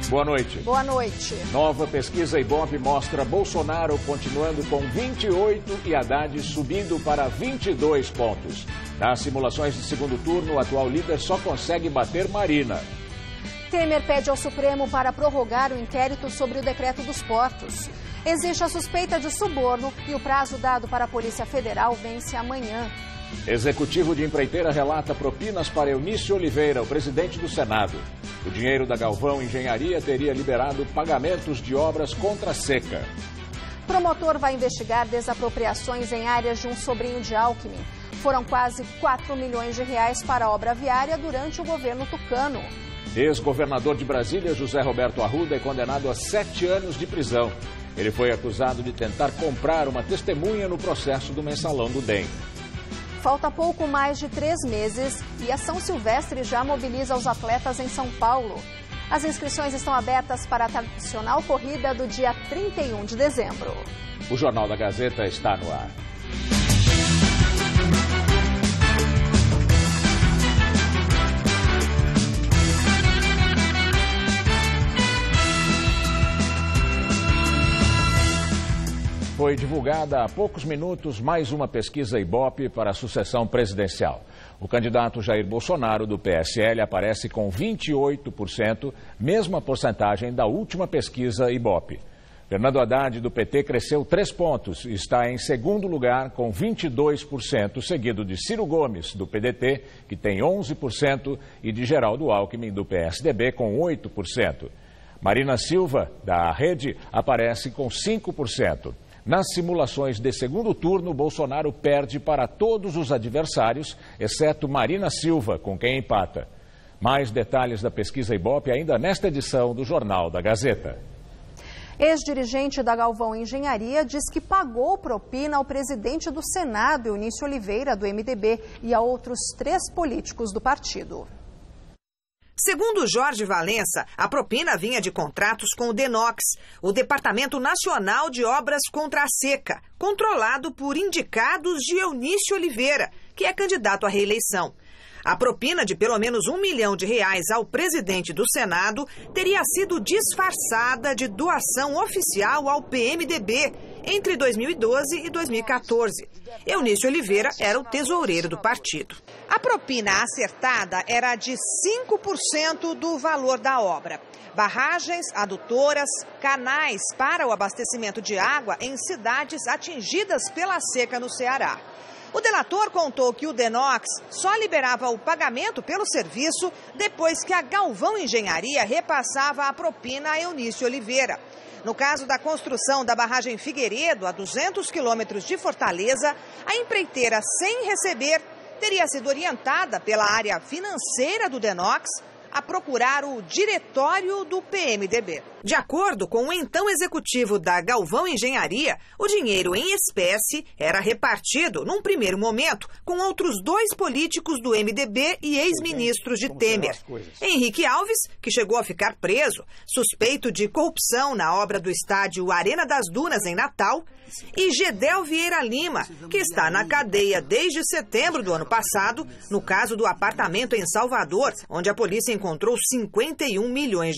Boa noite. Boa noite. Nova pesquisa Ibope mostra Bolsonaro continuando com 28 e Haddad subindo para 22 pontos. Nas simulações de segundo turno, o atual líder só consegue bater Marina. Temer pede ao Supremo para prorrogar o inquérito sobre o decreto dos portos. Existe a suspeita de suborno e o prazo dado para a Polícia Federal vence amanhã. Executivo de empreiteira relata propinas para Eunício Oliveira, o presidente do Senado. O dinheiro da Galvão Engenharia teria liberado pagamentos de obras contra a seca. Promotor vai investigar desapropriações em áreas de um sobrinho de Alckmin. Foram quase 4 milhões de reais para a obra viária durante o governo tucano. Ex-governador de Brasília, José Roberto Arruda, é condenado a 7 anos de prisão. Ele foi acusado de tentar comprar uma testemunha no processo do mensalão do DEM. Falta pouco mais de 3 meses e a São Silvestre já mobiliza os atletas em São Paulo. As inscrições estão abertas para a tradicional corrida do dia 31 de dezembro. O Jornal da Gazeta está no ar. Foi divulgada há poucos minutos mais uma pesquisa Ibope para a sucessão presidencial. O candidato Jair Bolsonaro, do PSL, aparece com 28%, mesma porcentagem da última pesquisa Ibope. Fernando Haddad, do PT, cresceu 3 pontos e está em segundo lugar com 22%, seguido de Ciro Gomes, do PDT, que tem 11%, e de Geraldo Alckmin, do PSDB, com 8%. Marina Silva, da Rede, aparece com 5%. Nas simulações de segundo turno, Bolsonaro perde para todos os adversários, exceto Marina Silva, com quem empata. Mais detalhes da pesquisa Ibope ainda nesta edição do Jornal da Gazeta. Ex-dirigente da Galvão Engenharia diz que pagou propina ao presidente do Senado, Eunício Oliveira, do MDB, e a outros 3 políticos do partido. Segundo Jorge Valença, a propina vinha de contratos com o DENOX, o Departamento Nacional de Obras contra a Seca, controlado por indicados de Eunício Oliveira, que é candidato à reeleição. A propina de pelo menos R$1 milhão ao presidente do Senado teria sido disfarçada de doação oficial ao PMDB entre 2012 e 2014. Eunício Oliveira era o tesoureiro do partido. A propina acertada era de 5% do valor da obra. Barragens, adutoras, canais para o abastecimento de água em cidades atingidas pela seca no Ceará. O delator contou que o DENOX só liberava o pagamento pelo serviço depois que a Galvão Engenharia repassava a propina a Eunício Oliveira. No caso da construção da barragem Figueiredo, a 200 quilômetros de Fortaleza, a empreiteira, sem receber, teria sido orientada pela área financeira do DENOX a procurar o diretório do PMDB. De acordo com o então executivo da Galvão Engenharia, o dinheiro em espécie era repartido, num primeiro momento, com outros 2 políticos do MDB e ex-ministros de Temer. Henrique Alves, que chegou a ficar preso, suspeito de corrupção na obra do estádio Arena das Dunas, em Natal, e Gedel Vieira Lima, que está na cadeia desde setembro do ano passado, no caso do apartamento em Salvador, onde a polícia encontrou R$51 milhões.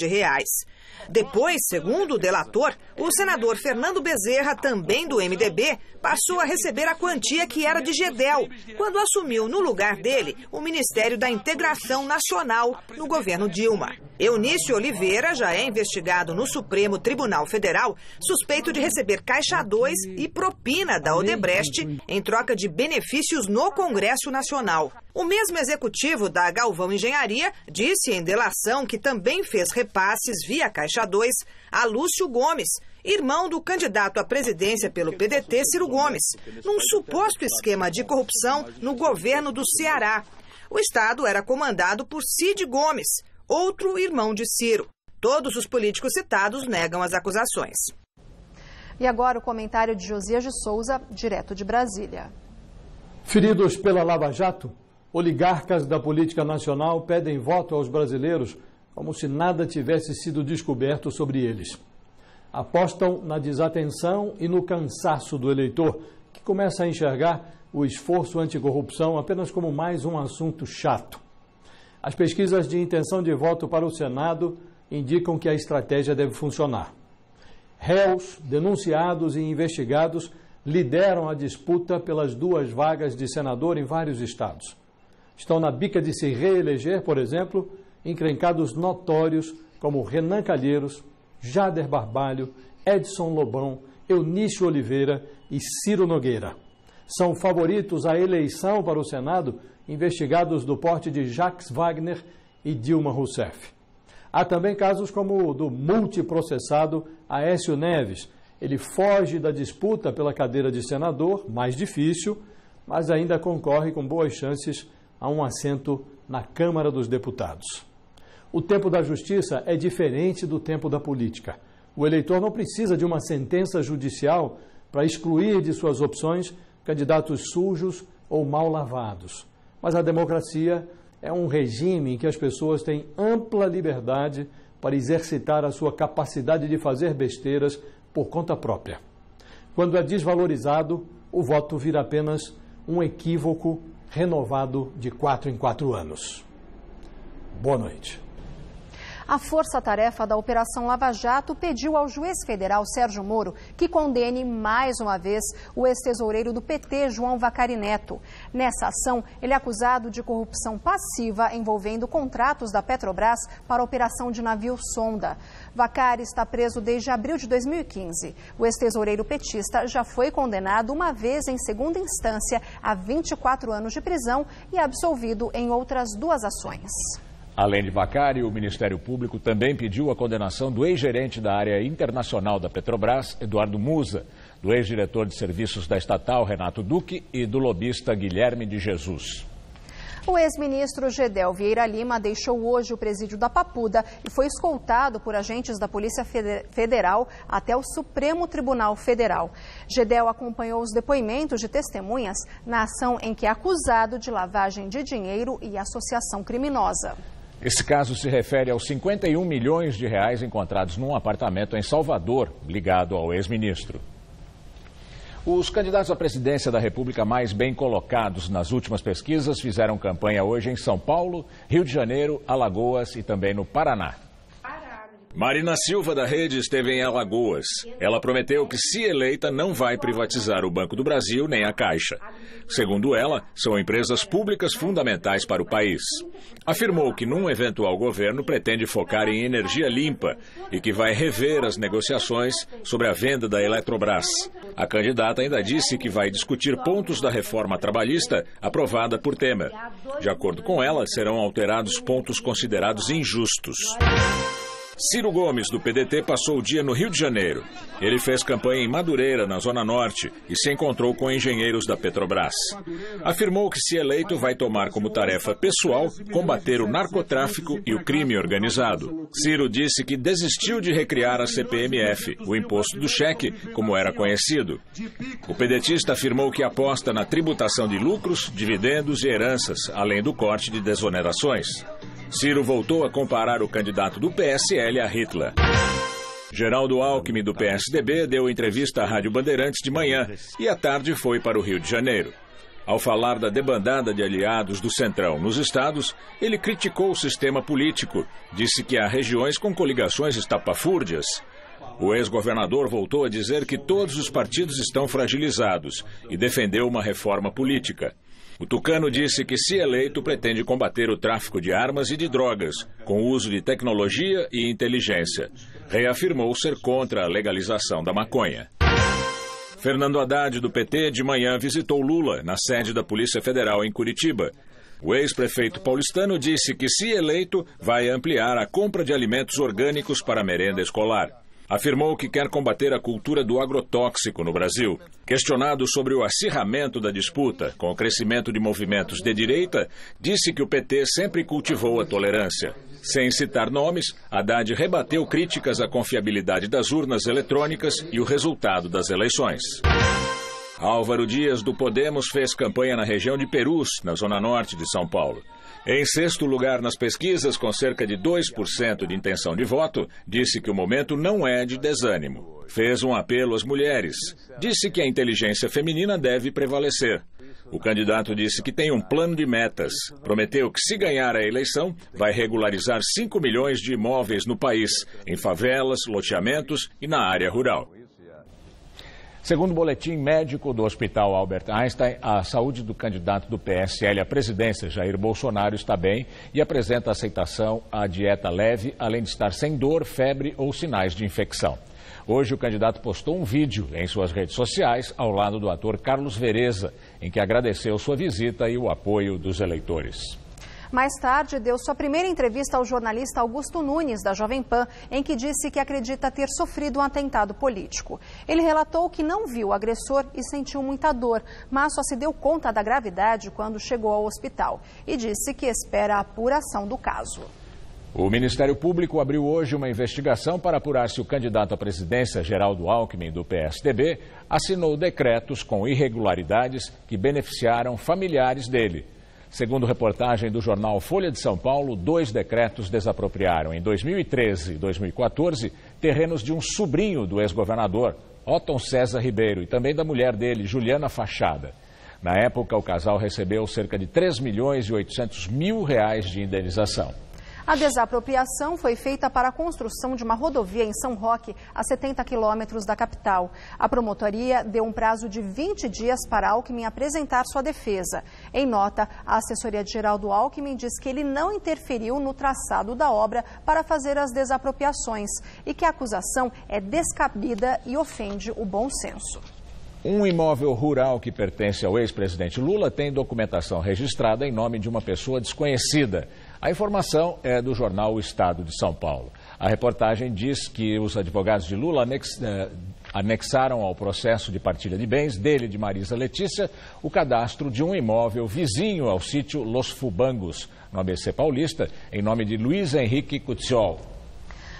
Depois, segundo o delator, o senador Fernando Bezerra, também do MDB, passou a receber a quantia que era de Gedel, quando assumiu no lugar dele o Ministério da Integração Nacional no governo Dilma. Eunício Oliveira já é investigado no Supremo Tribunal Federal, suspeito de receber Caixa 2 e propina da Odebrecht em troca de benefícios no Congresso Nacional. O mesmo executivo da Galvão Engenharia disse em delação que também fez repasses via Caixa 2 a Lúcio Gomes, irmão do candidato à presidência pelo PDT, Ciro Gomes, num suposto esquema de corrupção no governo do Ceará. O estado era comandado por Cid Gomes, outro irmão de Ciro. Todos os políticos citados negam as acusações. E agora o comentário de Josias de Souza, direto de Brasília. Feridos pela Lava Jato, oligarcas da política nacional pedem voto aos brasileiros como se nada tivesse sido descoberto sobre eles. Apostam na desatenção e no cansaço do eleitor, que começa a enxergar o esforço anticorrupção apenas como mais um assunto chato. As pesquisas de intenção de voto para o Senado indicam que a estratégia deve funcionar. Réus, denunciados e investigados lideram a disputa pelas 2 vagas de senador em vários estados. Estão na bica de se reeleger, por exemplo, encrencados notórios como Renan Calheiros, Jader Barbalho, Edson Lobão, Eunício Oliveira e Ciro Nogueira. São favoritos à eleição para o Senado investigados do porte de Jacques Wagner e Dilma Rousseff. Há também casos como o do multiprocessado Aécio Neves. Ele foge da disputa pela cadeira de senador, mais difícil, mas ainda concorre com boas chances a um assento na Câmara dos Deputados. O tempo da justiça é diferente do tempo da política. O eleitor não precisa de uma sentença judicial para excluir de suas opções candidatos sujos ou mal lavados. Mas a democracia é um regime em que as pessoas têm ampla liberdade para exercitar a sua capacidade de fazer besteiras por conta própria. Quando é desvalorizado, o voto vira apenas um equívoco renovado de 4 em 4 anos. Boa noite. A força-tarefa da Operação Lava Jato pediu ao juiz federal Sérgio Moro que condene mais uma vez o ex-tesoureiro do PT, João Vacari Neto. Nessa ação, ele é acusado de corrupção passiva envolvendo contratos da Petrobras para a operação de navio sonda. Vacari está preso desde abril de 2015. O ex-tesoureiro petista já foi condenado uma vez em segunda instância a 24 anos de prisão e absolvido em outras 2 ações. Além de Vacari, o Ministério Público também pediu a condenação do ex-gerente da área internacional da Petrobras, Eduardo Musa, do ex-diretor de serviços da estatal, Renato Duque, e do lobista Guilherme de Jesus. O ex-ministro Gedel Vieira Lima deixou hoje o presídio da Papuda e foi escoltado por agentes da Polícia Federal até o Supremo Tribunal Federal. Gedel acompanhou os depoimentos de testemunhas na ação em que é acusado de lavagem de dinheiro e associação criminosa. Esse caso se refere aos 51 milhões de reais encontrados num apartamento em Salvador, ligado ao ex-ministro. Os candidatos à presidência da República mais bem colocados nas últimas pesquisas fizeram campanha hoje em São Paulo, Rio de Janeiro, Alagoas e também no Paraná. Marina Silva, da Rede, esteve em Alagoas. Ela prometeu que, se eleita, não vai privatizar o Banco do Brasil nem a Caixa. Segundo ela, são empresas públicas fundamentais para o país. Afirmou que, num eventual governo, pretende focar em energia limpa e que vai rever as negociações sobre a venda da Eletrobras. A candidata ainda disse que vai discutir pontos da reforma trabalhista aprovada por Temer. De acordo com ela, serão alterados pontos considerados injustos. Ciro Gomes, do PDT, passou o dia no Rio de Janeiro. Ele fez campanha em Madureira, na Zona Norte, e se encontrou com engenheiros da Petrobras. Afirmou que, se eleito, vai tomar como tarefa pessoal combater o narcotráfico e o crime organizado. Ciro disse que desistiu de recriar a CPMF, o imposto do cheque, como era conhecido. O pedetista afirmou que aposta na tributação de lucros, dividendos e heranças, além do corte de desonerações. Ciro voltou a comparar o candidato do PSL a Hitler. Geraldo Alckmin, do PSDB, deu entrevista à Rádio Bandeirantes de manhã e à tarde foi para o Rio de Janeiro. Ao falar da debandada de aliados do Centrão nos estados, ele criticou o sistema político, disse que há regiões com coligações estapafúrdias. O ex-governador voltou a dizer que todos os partidos estão fragilizados e defendeu uma reforma política. O tucano disse que, se eleito, pretende combater o tráfico de armas e de drogas, com o uso de tecnologia e inteligência. Reafirmou ser contra a legalização da maconha. Fernando Haddad, do PT, de manhã visitou Lula, na sede da Polícia Federal em Curitiba. O ex-prefeito paulistano disse que, se eleito, vai ampliar a compra de alimentos orgânicos para a merenda escolar. Afirmou que quer combater a cultura do agrotóxico no Brasil. Questionado sobre o acirramento da disputa com o crescimento de movimentos de direita, disse que o PT sempre cultivou a tolerância. Sem citar nomes, Haddad rebateu críticas à confiabilidade das urnas eletrônicas e o resultado das eleições. Álvaro Dias, do Podemos, fez campanha na região de Perus, na zona norte de São Paulo. Em sexto lugar nas pesquisas, com cerca de 2% de intenção de voto, disse que o momento não é de desânimo. Fez um apelo às mulheres. Disse que a inteligência feminina deve prevalecer. O candidato disse que tem um plano de metas. Prometeu que, se ganhar a eleição, vai regularizar 5 milhões de imóveis no país, em favelas, loteamentos e na área rural. Segundo o boletim médico do Hospital Albert Einstein, a saúde do candidato do PSL à presidência, Jair Bolsonaro, está bem e apresenta aceitação à dieta leve, além de estar sem dor, febre ou sinais de infecção. Hoje, o candidato postou um vídeo em suas redes sociais ao lado do ator Carlos Vereza, em que agradeceu sua visita e o apoio dos eleitores. Mais tarde, deu sua primeira entrevista ao jornalista Augusto Nunes, da Jovem Pan, em que disse que acredita ter sofrido um atentado político. Ele relatou que não viu o agressor e sentiu muita dor, mas só se deu conta da gravidade quando chegou ao hospital e disse que espera a apuração do caso. O Ministério Público abriu hoje uma investigação para apurar se o candidato à presidência, Geraldo Alckmin, do PSDB, assinou decretos com irregularidades que beneficiaram familiares dele. Segundo reportagem do jornal Folha de São Paulo, 2 decretos desapropriaram em 2013 e 2014 terrenos de um sobrinho do ex-governador, Otton César Ribeiro, e também da mulher dele, Juliana Fachada. Na época, o casal recebeu cerca de R$3.800.000 de indenização. A desapropriação foi feita para a construção de uma rodovia em São Roque, a 70 quilômetros da capital. A promotoria deu um prazo de 20 dias para Alckmin apresentar sua defesa. Em nota, a assessoria-geral do Alckmin diz que ele não interferiu no traçado da obra para fazer as desapropriações e que a acusação é descabida e ofende o bom senso. Um imóvel rural que pertence ao ex-presidente Lula tem documentação registrada em nome de uma pessoa desconhecida. A informação é do jornal O Estado de São Paulo. A reportagem diz que os advogados de Lula anexaram ao processo de partilha de bens dele e de Marisa Letícia o cadastro de um imóvel vizinho ao sítio Los Fubangos, no ABC Paulista, em nome de Luiz Henrique Cutiol.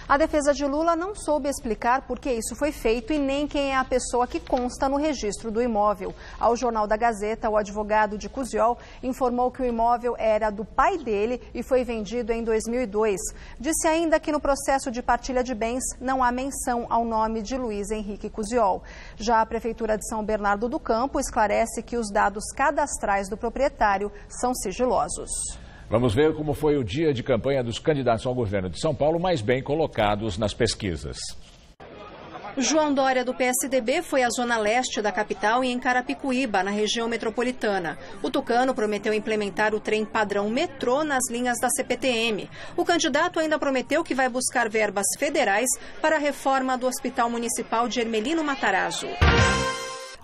A defesa de Lula não soube explicar por que isso foi feito e nem quem é a pessoa que consta no registro do imóvel. Ao Jornal da Gazeta, o advogado de Cutiol informou que o imóvel era do pai dele e foi vendido em 2002. Disse ainda que no processo de partilha de bens não há menção ao nome de Luiz Henrique Cutiol. Já a Prefeitura de São Bernardo do Campo esclarece que os dados cadastrais do proprietário são sigilosos. Vamos ver como foi o dia de campanha dos candidatos ao governo de São Paulo mais bem colocados nas pesquisas. João Dória, do PSDB, foi à zona leste da capital e em Carapicuíba, na região metropolitana. O tucano prometeu implementar o trem padrão metrô nas linhas da CPTM. O candidato ainda prometeu que vai buscar verbas federais para a reforma do Hospital Municipal de Hermelino Matarazzo.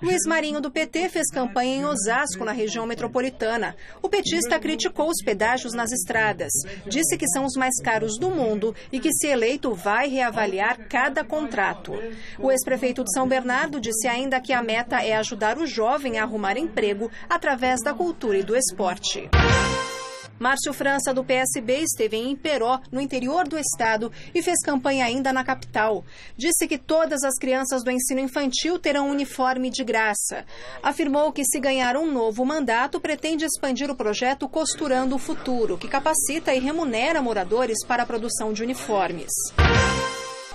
Luiz Marinho, do PT, fez campanha em Osasco, na região metropolitana. O petista criticou os pedágios nas estradas. Disse que são os mais caros do mundo e que, se eleito, vai reavaliar cada contrato. O ex-prefeito de São Bernardo disse ainda que a meta é ajudar o jovem a arrumar emprego através da cultura e do esporte. Márcio França, do PSB, esteve em Iperó, no interior do estado, e fez campanha ainda na capital. Disse que todas as crianças do ensino infantil terão uniforme de graça. Afirmou que, se ganhar um novo mandato, pretende expandir o projeto Costurando o Futuro, que capacita e remunera moradores para a produção de uniformes.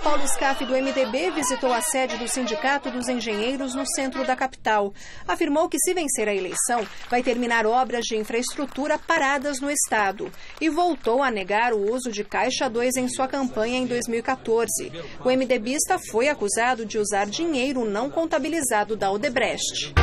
Paulo Scaff, do MDB, visitou a sede do Sindicato dos Engenheiros no centro da capital. Afirmou que, se vencer a eleição, vai terminar obras de infraestrutura paradas no estado. E voltou a negar o uso de Caixa 2 em sua campanha em 2014. O MDBista foi acusado de usar dinheiro não contabilizado da Odebrecht.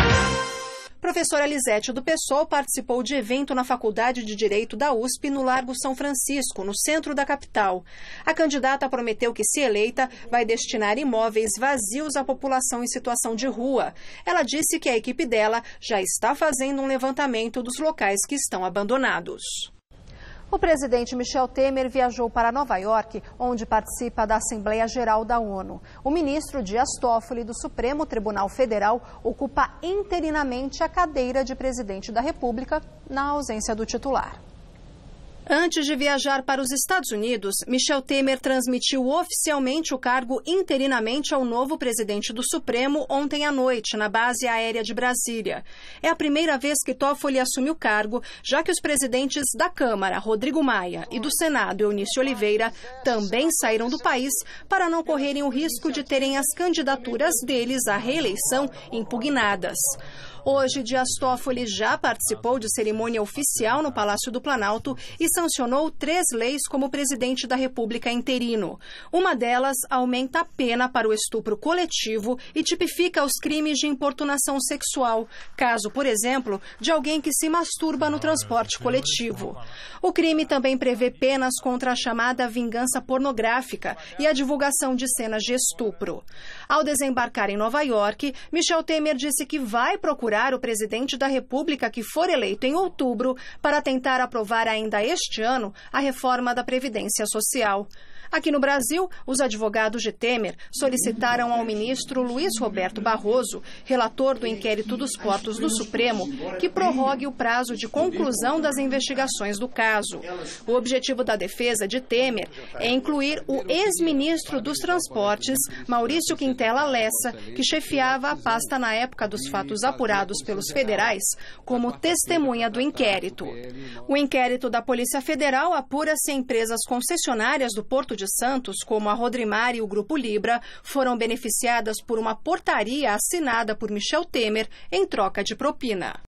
Professora Lisete, do PSOL, participou de evento na Faculdade de Direito da USP, no Largo São Francisco, no centro da capital. A candidata prometeu que, se eleita, vai destinar imóveis vazios à população em situação de rua. Ela disse que a equipe dela já está fazendo um levantamento dos locais que estão abandonados. O presidente Michel Temer viajou para Nova York, onde participa da Assembleia Geral da ONU. O ministro Dias Toffoli, do Supremo Tribunal Federal, ocupa interinamente a cadeira de presidente da República, na ausência do titular. Antes de viajar para os Estados Unidos, Michel Temer transmitiu oficialmente o cargo interinamente ao novo presidente do Supremo ontem à noite, na base aérea de Brasília. É a primeira vez que Toffoli assume o cargo, já que os presidentes da Câmara, Rodrigo Maia, e do Senado, Eunício Oliveira, também saíram do país para não correrem o risco de terem as candidaturas deles à reeleição impugnadas. Hoje, Dias Toffoli já participou de cerimônia oficial no Palácio do Planalto e sancionou 3 leis como presidente da República interino. Uma delas aumenta a pena para o estupro coletivo e tipifica os crimes de importunação sexual, caso, por exemplo, de alguém que se masturba no transporte coletivo. O crime também prevê penas contra a chamada vingança pornográfica e a divulgação de cenas de estupro. Ao desembarcar em Nova York, Michel Temer disse que vai procurar o presidente da República que for eleito em outubro para tentar aprovar ainda este ano a reforma da Previdência Social. Aqui no Brasil, os advogados de Temer solicitaram ao ministro Luiz Roberto Barroso, relator do inquérito dos portos do Supremo, que prorrogue o prazo de conclusão das investigações do caso. O objetivo da defesa de Temer é incluir o ex-ministro dos Transportes, Maurício Quintela Lessa, que chefiava a pasta na época dos fatos apurados pelos federais, como testemunha do inquérito. O inquérito da Polícia Federal apura se empresas concessionárias do Porto de Santos, como a Rodrimar e o Grupo Libra, foram beneficiadas por uma portaria assinada por Michel Temer em troca de propina.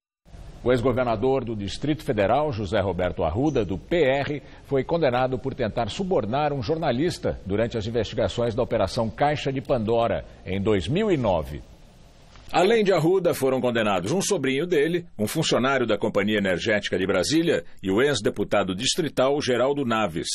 O ex-governador do Distrito Federal, José Roberto Arruda, do PR, foi condenado por tentar subornar um jornalista durante as investigações da Operação Caixa de Pandora, em 2009. Além de Arruda, foram condenados um sobrinho dele, um funcionário da Companhia Energética de Brasília e o ex-deputado distrital Geraldo Naves.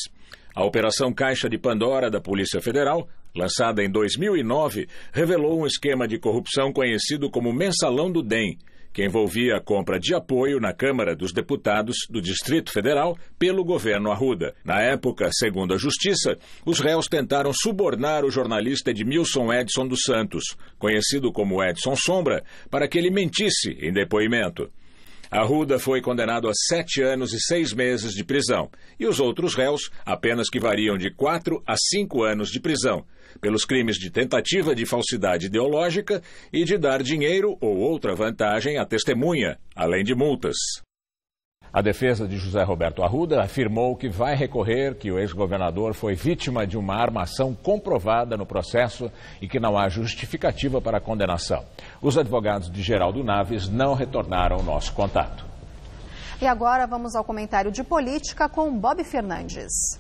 A Operação Caixa de Pandora da Polícia Federal, lançada em 2009, revelou um esquema de corrupção conhecido como Mensalão do DEM, que envolvia a compra de apoio na Câmara dos Deputados do Distrito Federal pelo governo Arruda. Na época, segundo a Justiça, os réus tentaram subornar o jornalista Edmilson Edson dos Santos, conhecido como Edson Sombra, para que ele mentisse em depoimento. Arruda foi condenado a 7 anos e 6 meses de prisão, e os outros réus apenas que variam de 4 a 5 anos de prisão, pelos crimes de tentativa de falsidade ideológica e de dar dinheiro ou outra vantagem à testemunha, além de multas. A defesa de José Roberto Arruda afirmou que vai recorrer que o ex-governador foi vítima de uma armação comprovada no processo e que não há justificativa para a condenação. Os advogados de Geraldo Naves não retornaram o nosso contato. E agora vamos ao comentário de política com Bob Fernandes.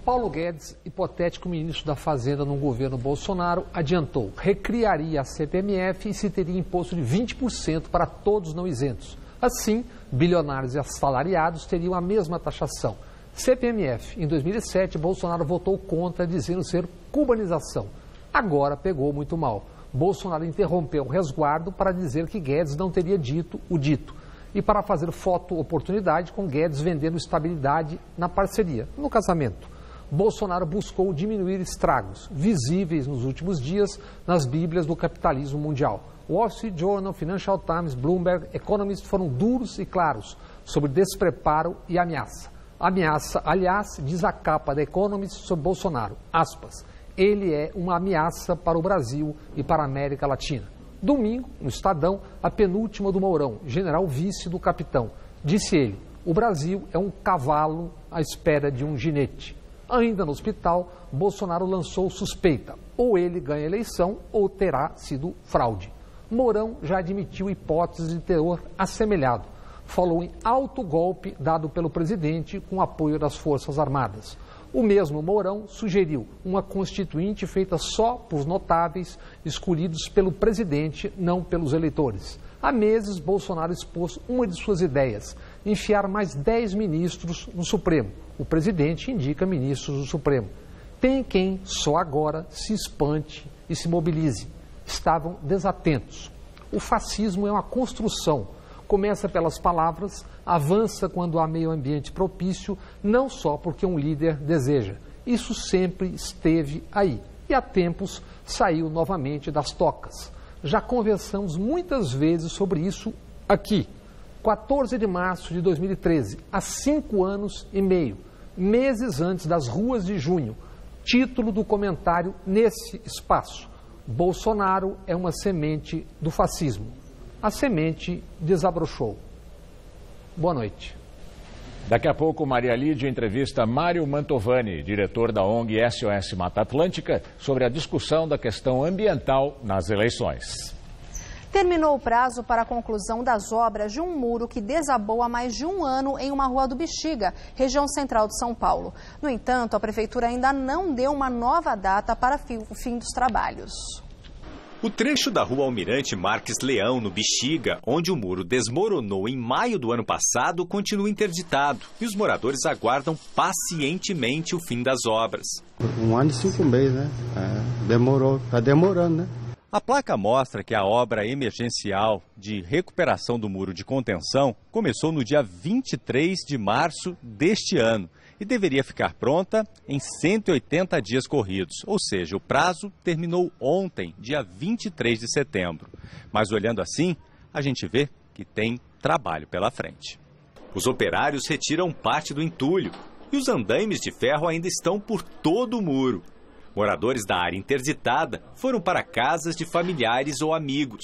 Paulo Guedes, hipotético ministro da Fazenda no governo Bolsonaro, adiantou, recriaria a CPMF e se teria imposto de 20% para todos não isentos. Assim, bilionários e assalariados teriam a mesma taxação. CPMF. Em 2007, Bolsonaro votou contra, dizendo ser cubanização. Agora pegou muito mal. Bolsonaro interrompeu o resguardo para dizer que Guedes não teria dito o dito. E para fazer foto-oportunidade com Guedes vendendo estabilidade na parceria, no casamento. Bolsonaro buscou diminuir estragos visíveis nos últimos dias nas bíblias do capitalismo mundial. Wall Street Journal, Financial Times, Bloomberg, Economist foram duros e claros sobre despreparo e ameaça. Ameaça, aliás, diz a capa da Economist sobre Bolsonaro, aspas, ele é uma ameaça para o Brasil e para a América Latina. Domingo, no Estadão, a penúltima do Mourão, general vice do capitão. Disse ele, o Brasil é um cavalo à espera de um ginete. Ainda no hospital, Bolsonaro lançou suspeita. Ou ele ganha a eleição ou terá sido fraude. Mourão já admitiu hipótese de teor assemelhado. Falou em autogolpe dado pelo presidente com apoio das Forças Armadas. O mesmo Mourão sugeriu uma constituinte feita só por notáveis escolhidos pelo presidente, não pelos eleitores. Há meses, Bolsonaro expôs uma de suas ideias, enfiar mais 10 ministros no Supremo. O presidente indica ministros do Supremo. Tem quem só agora se espante e se mobilize. Estavam desatentos. O fascismo é uma construção. Começa pelas palavras, avança quando há meio ambiente propício, não só porque um líder deseja. Isso sempre esteve aí e há tempos saiu novamente das tocas. Já conversamos muitas vezes sobre isso aqui. 14 de março de 2013, há 5 anos e meio, meses antes das ruas de junho, título do comentário nesse espaço. Bolsonaro é uma semente do fascismo. A semente desabrochou. Boa noite. Daqui a pouco, Maria Lídia entrevista Mário Mantovani, diretor da ONG SOS Mata Atlântica, sobre a discussão da questão ambiental nas eleições. Terminou o prazo para a conclusão das obras de um muro que desabou há mais de um ano em uma rua do Bexiga, região central de São Paulo. No entanto, a Prefeitura ainda não deu uma nova data para o fim dos trabalhos. O trecho da rua Almirante Marques Leão, no Bexiga, onde o muro desmoronou em maio do ano passado, continua interditado e os moradores aguardam pacientemente o fim das obras. 1 ano e 5 meses, né? Demorou, tá demorando, né? A placa mostra que a obra emergencial de recuperação do muro de contenção começou no dia 23 de março deste ano e deveria ficar pronta em 180 dias corridos, ou seja, o prazo terminou ontem, dia 23 de setembro. Mas olhando assim, a gente vê que tem trabalho pela frente. Os operários retiram parte do entulho e os andaimes de ferro ainda estão por todo o muro. Moradores da área interditada foram para casas de familiares ou amigos.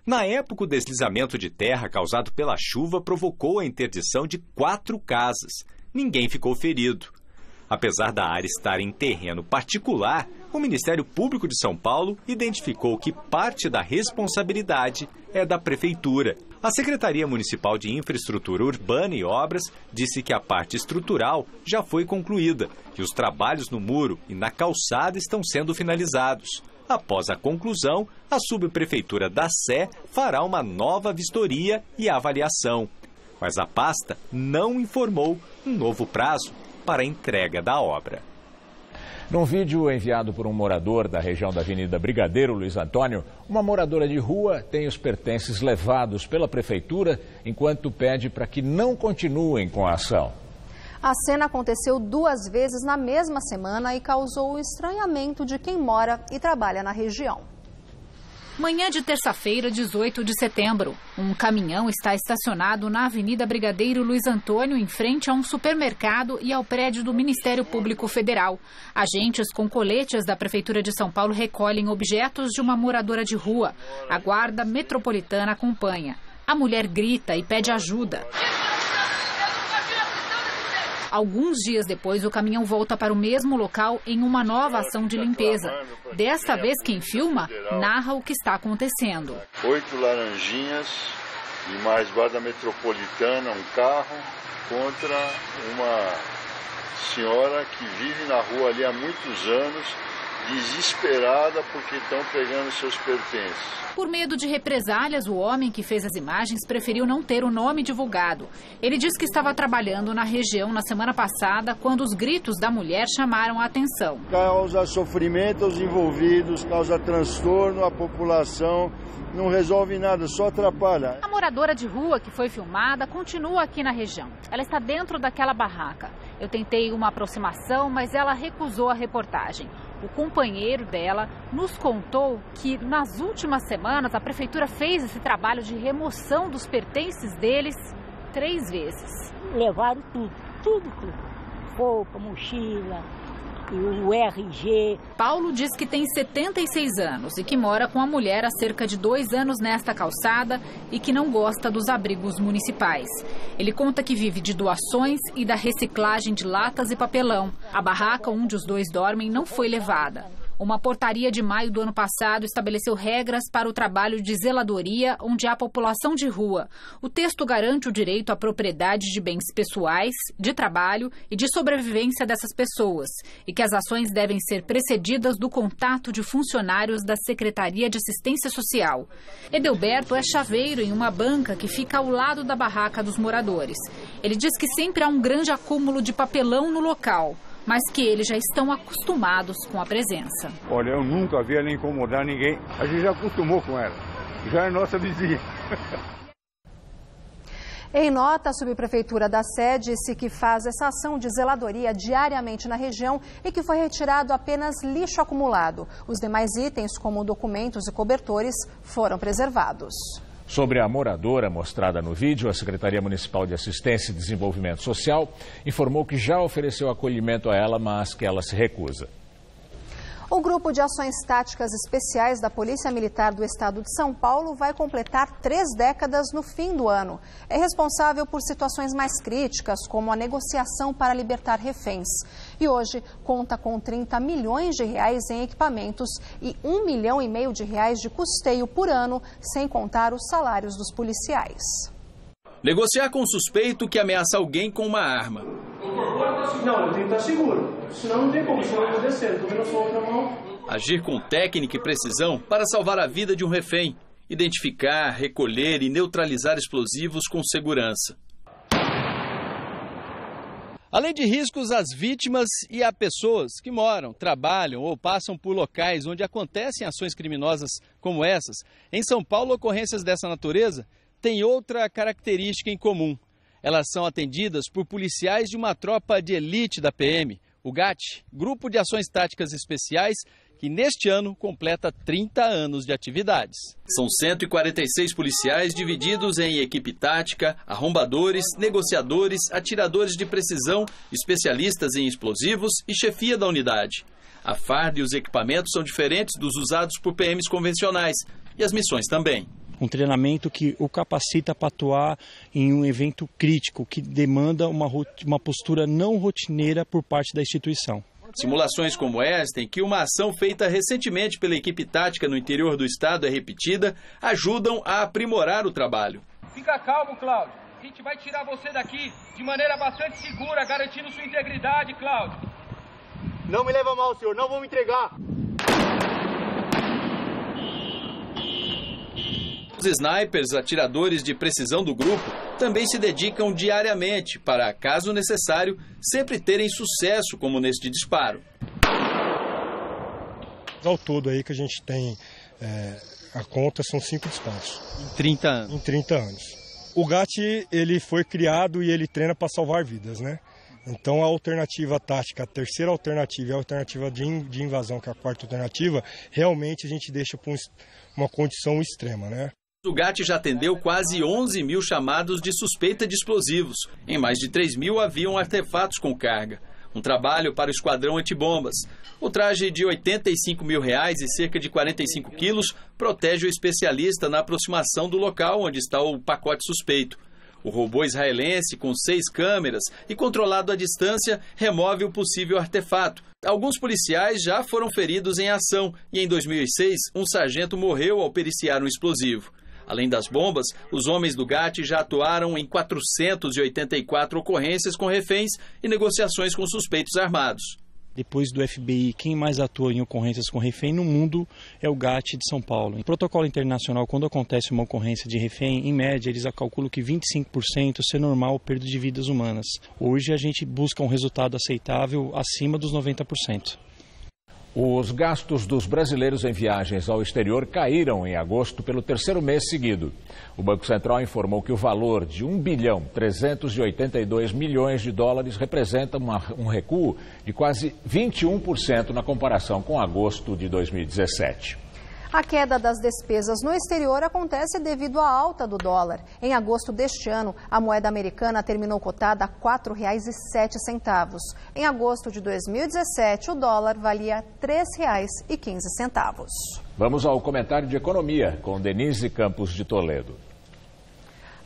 Na época, o deslizamento de terra causado pela chuva provocou a interdição de 4 casas. Ninguém ficou ferido. Apesar da área estar em terreno particular, o Ministério Público de São Paulo identificou que parte da responsabilidade é da Prefeitura. A Secretaria Municipal de Infraestrutura Urbana e Obras disse que a parte estrutural já foi concluída e os trabalhos no muro e na calçada estão sendo finalizados. Após a conclusão, a Subprefeitura da Sé fará uma nova vistoria e avaliação. Mas a pasta não informou um novo prazo para a entrega da obra. Num vídeo enviado por um morador da região da Avenida Brigadeiro Luiz Antônio, uma moradora de rua tem os pertences levados pela prefeitura enquanto pede para que não continuem com a ação. A cena aconteceu 2 vezes na mesma semana e causou o estranhamento de quem mora e trabalha na região. Manhã de terça-feira, 18 de setembro. Um caminhão está estacionado na Avenida Brigadeiro Luiz Antônio, em frente a um supermercado e ao prédio do Ministério Público Federal. Agentes com coletes da Prefeitura de São Paulo recolhem objetos de uma moradora de rua. A Guarda Metropolitana acompanha. A mulher grita e pede ajuda. Alguns dias depois, o caminhão volta para o mesmo local em uma nova ação de limpeza. Desta vez, quem filma narra o que está acontecendo. 8 laranjinhas e mais Guarda Metropolitana, um carro, contra uma senhora que vive na rua ali há muitos anos, desesperada porque estão pegando seus pertences. Por medo de represálias, o homem que fez as imagens preferiu não ter o nome divulgado. Ele diz que estava trabalhando na região na semana passada, quando os gritos da mulher chamaram a atenção. Causa sofrimento aos envolvidos, causa transtorno à população, não resolve nada, só atrapalha. A moradora de rua que foi filmada continua aqui na região. Ela está dentro daquela barraca. Eu tentei uma aproximação, mas ela recusou a reportagem. O companheiro dela nos contou que nas últimas semanas a prefeitura fez esse trabalho de remoção dos pertences deles 3 vezes. Levaram tudo. Roupa, mochila, o RG. Paulo diz que tem 76 anos e que mora com a mulher há cerca de 2 anos nesta calçada e que não gosta dos abrigos municipais. Ele conta que vive de doações e da reciclagem de latas e papelão. A barraca onde os 2 dormem não foi levada. Uma portaria de maio do ano passado estabeleceu regras para o trabalho de zeladoria onde há população de rua. O texto garante o direito à propriedade de bens pessoais, de trabalho e de sobrevivência dessas pessoas e que as ações devem ser precedidas do contato de funcionários da Secretaria de Assistência Social. Edelberto é chaveiro em uma banca que fica ao lado da barraca dos moradores. Ele diz que sempre há um grande acúmulo de papelão no local, mas que eles já estão acostumados com a presença. Olha, eu nunca vi ela incomodar ninguém. A gente já acostumou com ela. Já é nossa vizinha. Em nota, a Subprefeitura da Sé disse que faz essa ação de zeladoria diariamente na região e que foi retirado apenas lixo acumulado. Os demais itens, como documentos e cobertores, foram preservados. Sobre a moradora mostrada no vídeo, a Secretaria Municipal de Assistência e Desenvolvimento Social informou que já ofereceu acolhimento a ela, mas que ela se recusa. O O Grupo de Ações Táticas Especiais da Polícia Militar do Estado de São Paulo vai completar 3 décadas no fim do ano. É responsável por situações mais críticas, como a negociação para libertar reféns. E hoje conta com 30 milhões de reais em equipamentos e 1,5 milhão de reais de custeio por ano, sem contar os salários dos policiais. Negociar com um suspeito que ameaça alguém com uma arma. Não, eu tenho que estar seguro, senão não tem como, senão eu vou descer, eu tô vendo a sua outra mão. Agir com técnica e precisão para salvar a vida de um refém. Identificar, recolher e neutralizar explosivos com segurança. Além de riscos às vítimas e a pessoas que moram, trabalham ou passam por locais onde acontecem ações criminosas como essas, em São Paulo, ocorrências dessa natureza têm outra característica em comum. Elas são atendidas por policiais de uma tropa de elite da PM, o GAT, Grupo de Ações Táticas Especiais, que neste ano completa 30 anos de atividades. São 146 policiais divididos em equipe tática, arrombadores, negociadores, atiradores de precisão, especialistas em explosivos e chefia da unidade. A farda e os equipamentos são diferentes dos usados por PMs convencionais e as missões também. Um treinamento que o capacita para atuar em um evento crítico, que demanda uma postura não rotineira por parte da instituição. Simulações como esta, em que uma ação feita recentemente pela equipe tática no interior do estado é repetida, ajudam a aprimorar o trabalho. Fica calmo, Cláudio. A gente vai tirar você daqui de maneira bastante segura, garantindo sua integridade, Cláudio. Não me leva mal, senhor. Não vou me entregar. Os snipers, atiradores de precisão do grupo, também se dedicam diariamente para, caso necessário, sempre terem sucesso, como neste disparo. Ao todo aí que a gente tem, a conta são 5 disparos. Em 30 anos? Em 30 anos. O GAT, ele foi criado e ele treina para salvar vidas, né? Então a alternativa tática, a terceira alternativa e a alternativa de invasão, que é a quarta alternativa, realmente a gente deixa para uma condição extrema, né? O GAT já atendeu quase 11 mil chamados de suspeita de explosivos. Em mais de 3 mil haviam artefatos com carga. Um trabalho para o esquadrão antibombas. O traje de R$ 85 mil e cerca de 45 quilos protege o especialista na aproximação do local onde está o pacote suspeito. O robô israelense, com 6 câmeras e controlado à distância, remove o possível artefato. Alguns policiais já foram feridos em ação e, em 2006, um sargento morreu ao periciar um explosivo. Além das bombas, os homens do GAT já atuaram em 484 ocorrências com reféns e negociações com suspeitos armados. Depois do FBI, quem mais atua em ocorrências com refém no mundo é o GAT de São Paulo. Em protocolo internacional, quando acontece uma ocorrência de refém, em média, eles calculam que 25% é normal perda de vidas humanas. Hoje a gente busca um resultado aceitável acima dos 90%. Os gastos dos brasileiros em viagens ao exterior caíram em agosto pelo 3º mês seguido. O Banco Central informou que o valor de 1,382 bilhão de dólares representa um recuo de quase 21% na comparação com agosto de 2017. A queda das despesas no exterior acontece devido à alta do dólar. Em agosto deste ano, a moeda americana terminou cotada a R$ 4,07. Em agosto de 2017, o dólar valia R$ 3,15. Vamos ao comentário de economia com Denise Campos de Toledo.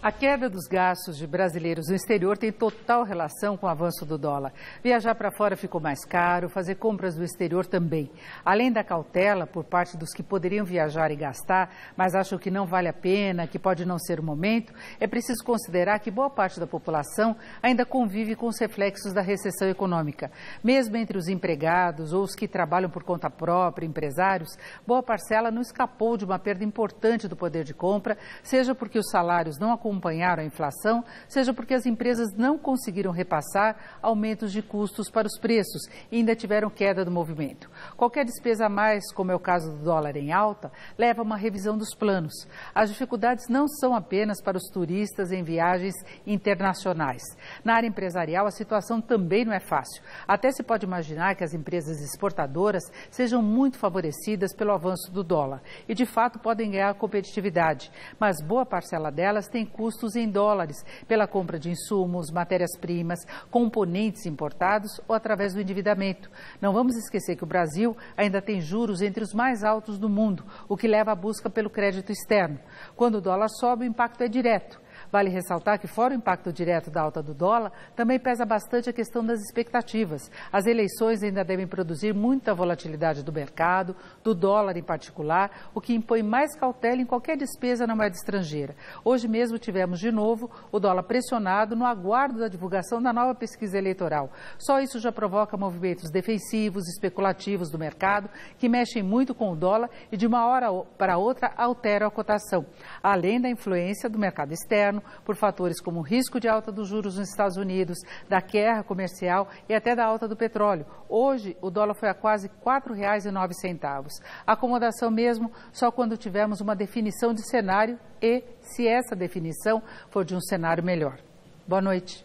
A queda dos gastos de brasileiros no exterior tem total relação com o avanço do dólar. Viajar para fora ficou mais caro, fazer compras do exterior também. Além da cautela por parte dos que poderiam viajar e gastar, mas acham que não vale a pena, que pode não ser o momento, é preciso considerar que boa parte da população ainda convive com os reflexos da recessão econômica. Mesmo entre os empregados ou os que trabalham por conta própria, empresários, boa parcela não escapou de uma perda importante do poder de compra, seja porque os salários não acompanharam a inflação, seja porque as empresas não conseguiram repassar aumentos de custos para os preços e ainda tiveram queda do movimento. Qualquer despesa a mais, como é o caso do dólar em alta, leva a uma revisão dos planos. As dificuldades não são apenas para os turistas em viagens internacionais. Na área empresarial, a situação também não é fácil. Até se pode imaginar que as empresas exportadoras sejam muito favorecidas pelo avanço do dólar e, de fato, podem ganhar competitividade, mas boa parcela delas tem custos custos em dólares, pela compra de insumos, matérias-primas, componentes importados ou através do endividamento. Não vamos esquecer que o Brasil ainda tem juros entre os mais altos do mundo, o que leva à busca pelo crédito externo. Quando o dólar sobe, o impacto é direto. Vale ressaltar que, fora o impacto direto da alta do dólar, também pesa bastante a questão das expectativas. As eleições ainda devem produzir muita volatilidade do mercado, do dólar em particular, o que impõe mais cautela em qualquer despesa na moeda estrangeira. Hoje mesmo tivemos de novo o dólar pressionado no aguardo da divulgação da nova pesquisa eleitoral. Só isso já provoca movimentos defensivos, especulativos do mercado, que mexem muito com o dólar e de uma hora para outra alteram a cotação, além da influência do mercado externo, por fatores como o risco de alta dos juros nos Estados Unidos, da guerra comercial e até da alta do petróleo. Hoje, o dólar foi a quase R$ 4,09. Acomodação mesmo só quando tivermos uma definição de cenário e, se essa definição for de um cenário melhor. Boa noite.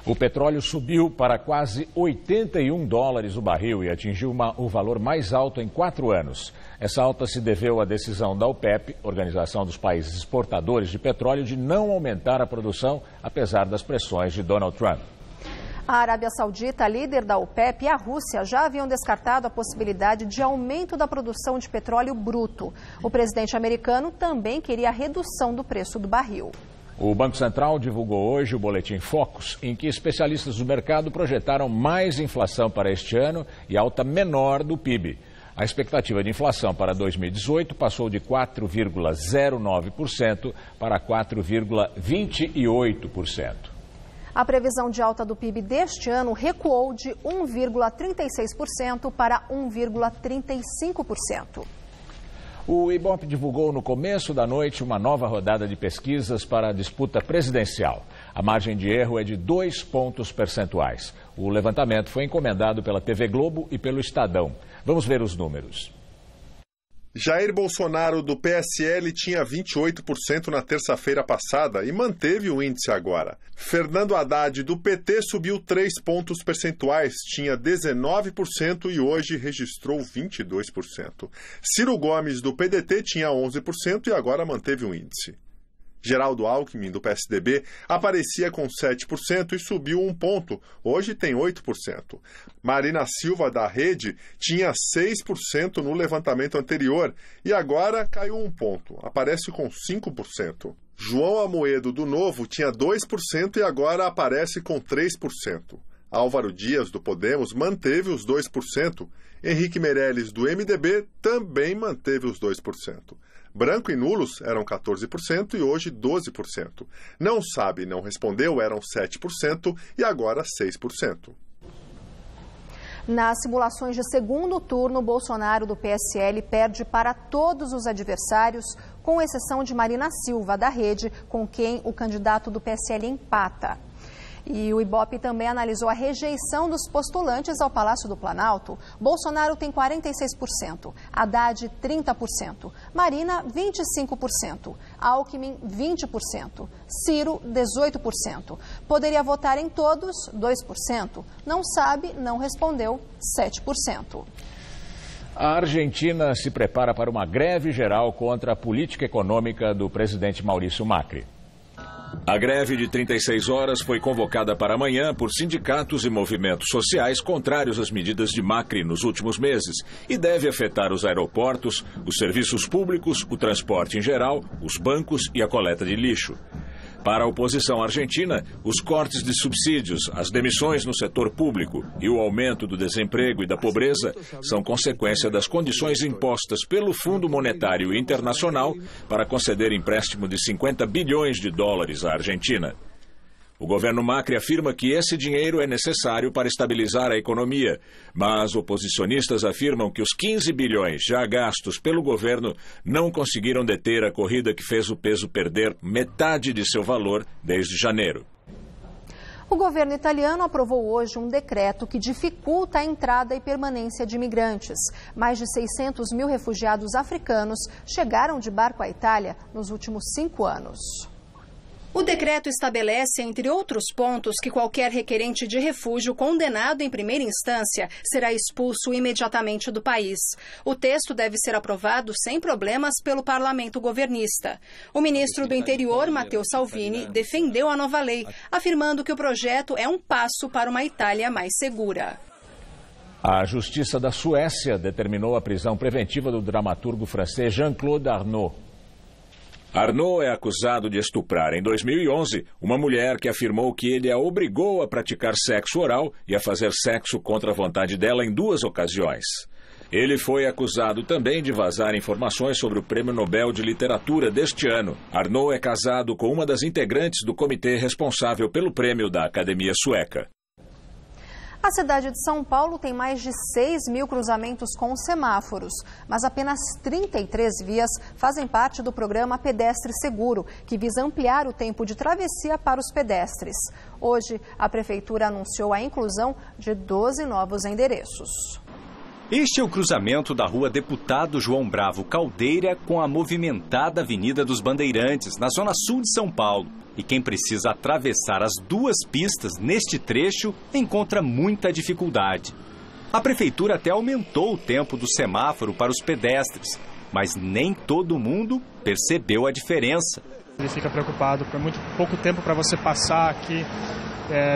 O petróleo subiu para quase $81 o barril e atingiu o valor mais alto em 4 anos. Essa alta se deveu à decisão da OPEP, Organização dos Países Exportadores de Petróleo, de não aumentar a produção, apesar das pressões de Donald Trump. A Arábia Saudita, líder da OPEP, e a Rússia já haviam descartado a possibilidade de aumento da produção de petróleo bruto. O presidente americano também queria a redução do preço do barril. O Banco Central divulgou hoje o boletim Focus, em que especialistas do mercado projetaram mais inflação para este ano e alta menor do PIB. A expectativa de inflação para 2018 passou de 4,09% para 4,28%. A previsão de alta do PIB deste ano recuou de 1,36% para 1,35%. O IBOP divulgou no começo da noite uma nova rodada de pesquisas para a disputa presidencial. A margem de erro é de 2 pontos percentuais. O levantamento foi encomendado pela TV Globo e pelo Estadão. Vamos ver os números. Jair Bolsonaro, do PSL, tinha 28% na terça-feira passada e manteve o índice agora. Fernando Haddad, do PT, subiu 3 pontos percentuais, tinha 19% e hoje registrou 22%. Ciro Gomes, do PDT, tinha 11% e agora manteve o índice. Geraldo Alckmin, do PSDB, aparecia com 7% e subiu 1 ponto. Hoje tem 8%. Marina Silva, da Rede, tinha 6% no levantamento anterior e agora caiu 1 ponto. Aparece com 5%. João Amoedo, do Novo, tinha 2% e agora aparece com 3%. Álvaro Dias, do Podemos, manteve os 2%. Henrique Meirelles, do MDB, também manteve os 2%. Branco e nulos eram 14% e hoje 12%. Não sabe, não respondeu eram 7% e agora 6%. Nas simulações de segundo turno, Bolsonaro do PSL perde para todos os adversários, com exceção de Marina Silva, da Rede, com quem o candidato do PSL empata. E o IBOP também analisou a rejeição dos postulantes ao Palácio do Planalto. Bolsonaro tem 46%, Haddad 30%, Marina 25%, Alckmin 20%, Ciro 18%. Poderia votar em todos 2%, não sabe, não respondeu 7%. A Argentina se prepara para uma greve geral contra a política econômica do presidente Maurício Macri. A greve de 36 horas foi convocada para amanhã por sindicatos e movimentos sociais contrários às medidas de Macri nos últimos meses e deve afetar os aeroportos, os serviços públicos, o transporte em geral, os bancos e a coleta de lixo. Para a oposição argentina, os cortes de subsídios, as demissões no setor público e o aumento do desemprego e da pobreza são consequência das condições impostas pelo Fundo Monetário Internacional para conceder empréstimo de 50 bilhões de dólares à Argentina. O governo Macri afirma que esse dinheiro é necessário para estabilizar a economia, mas oposicionistas afirmam que os 15 bilhões já gastos pelo governo não conseguiram deter a corrida que fez o peso perder metade de seu valor desde janeiro. O governo italiano aprovou hoje um decreto que dificulta a entrada e permanência de imigrantes. Mais de 600 mil refugiados africanos chegaram de barco à Itália nos últimos 5 anos. O decreto estabelece, entre outros pontos, que qualquer requerente de refúgio condenado em primeira instância será expulso imediatamente do país. O texto deve ser aprovado sem problemas pelo parlamento governista. O ministro do Interior, Matteo Salvini, defendeu a nova lei, afirmando que o projeto é um passo para uma Itália mais segura. A Justiça da Suécia determinou a prisão preventiva do dramaturgo francês Jean-Claude Arnault. Arnault é acusado de estuprar em 2011 uma mulher que afirmou que ele a obrigou a praticar sexo oral e a fazer sexo contra a vontade dela em 2 ocasiões. Ele foi acusado também de vazar informações sobre o Prêmio Nobel de Literatura deste ano. Arnault é casado com uma das integrantes do comitê responsável pelo prêmio da Academia Sueca. A cidade de São Paulo tem mais de 6 mil cruzamentos com semáforos, mas apenas 33 vias fazem parte do programa Pedestre Seguro, que visa ampliar o tempo de travessia para os pedestres. Hoje, a Prefeitura anunciou a inclusão de 12 novos endereços. Este é o cruzamento da rua Deputado João Bravo Caldeira com a movimentada Avenida dos Bandeirantes, na zona sul de São Paulo. E quem precisa atravessar as 2 pistas neste trecho encontra muita dificuldade. A prefeitura até aumentou o tempo do semáforo para os pedestres, mas nem todo mundo percebeu a diferença. Ele fica preocupado, porque é muito pouco tempo para você passar aqui.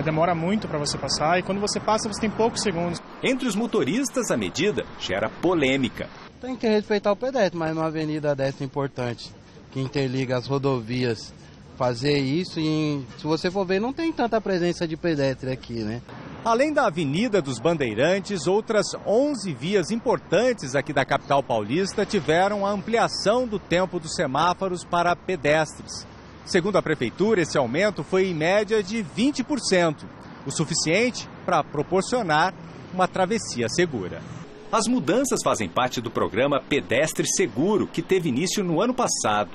Demora muito para você passar e quando você passa você tem poucos segundos. Entre os motoristas, a medida gera polêmica. Tem que respeitar o pedestre, mas numa avenida dessa importante, que interliga as rodovias, fazer isso e, se você for ver, não tem tanta presença de pedestre aqui, né? Além da Avenida dos Bandeirantes, outras 11 vias importantes aqui da capital paulista tiveram a ampliação do tempo dos semáforos para pedestres. Segundo a prefeitura, esse aumento foi em média de 20%, o suficiente para proporcionar uma travessia segura. As mudanças fazem parte do programa Pedestre Seguro, que teve início no ano passado.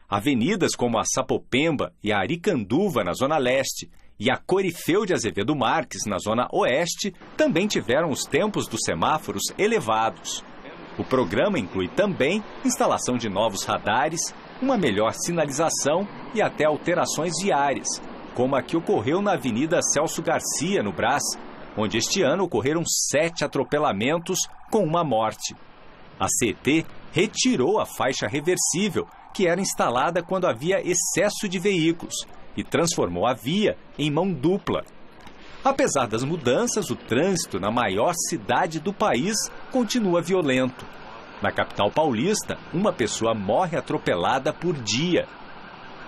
Avenidas como a Sapopemba e a Aricanduva, na Zona Leste, e a Corifeu de Azevedo Marques, na Zona Oeste, também tiveram os tempos dos semáforos elevados. O programa inclui também instalação de novos radares, uma melhor sinalização e até alterações viárias, como a que ocorreu na Avenida Celso Garcia, no Brás, onde este ano ocorreram 7 atropelamentos com uma morte. A CET retirou a faixa reversível, que era instalada quando havia excesso de veículos, e transformou a via em mão dupla. Apesar das mudanças, o trânsito na maior cidade do país continua violento. Na capital paulista, uma pessoa morre atropelada por dia.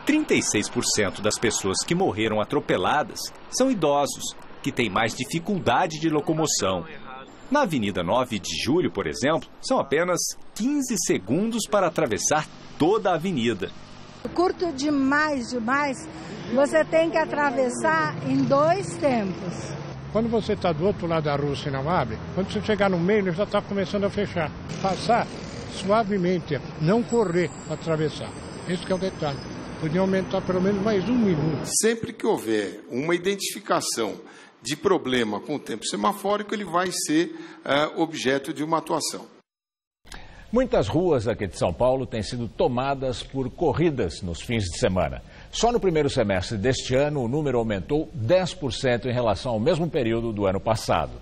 36% das pessoas que morreram atropeladas são idosos, que têm mais dificuldade de locomoção. Na Avenida 9 de Julho, por exemplo, são apenas 15 segundos para atravessar toda a avenida. Curto demais, você tem que atravessar em 2 tempos. Quando você está do outro lado da rua, se não abre, quando você chegar no meio, ele já está começando a fechar. Passar suavemente, não correr para atravessar. Esse que é o detalhe. Podia aumentar pelo menos mais 1 minuto. Sempre que houver uma identificação de problema com o tempo semafórico, ele vai ser objeto de uma atuação. Muitas ruas aqui de São Paulo têm sido tomadas por corridas nos fins de semana. Só no primeiro semestre deste ano, o número aumentou 10% em relação ao mesmo período do ano passado.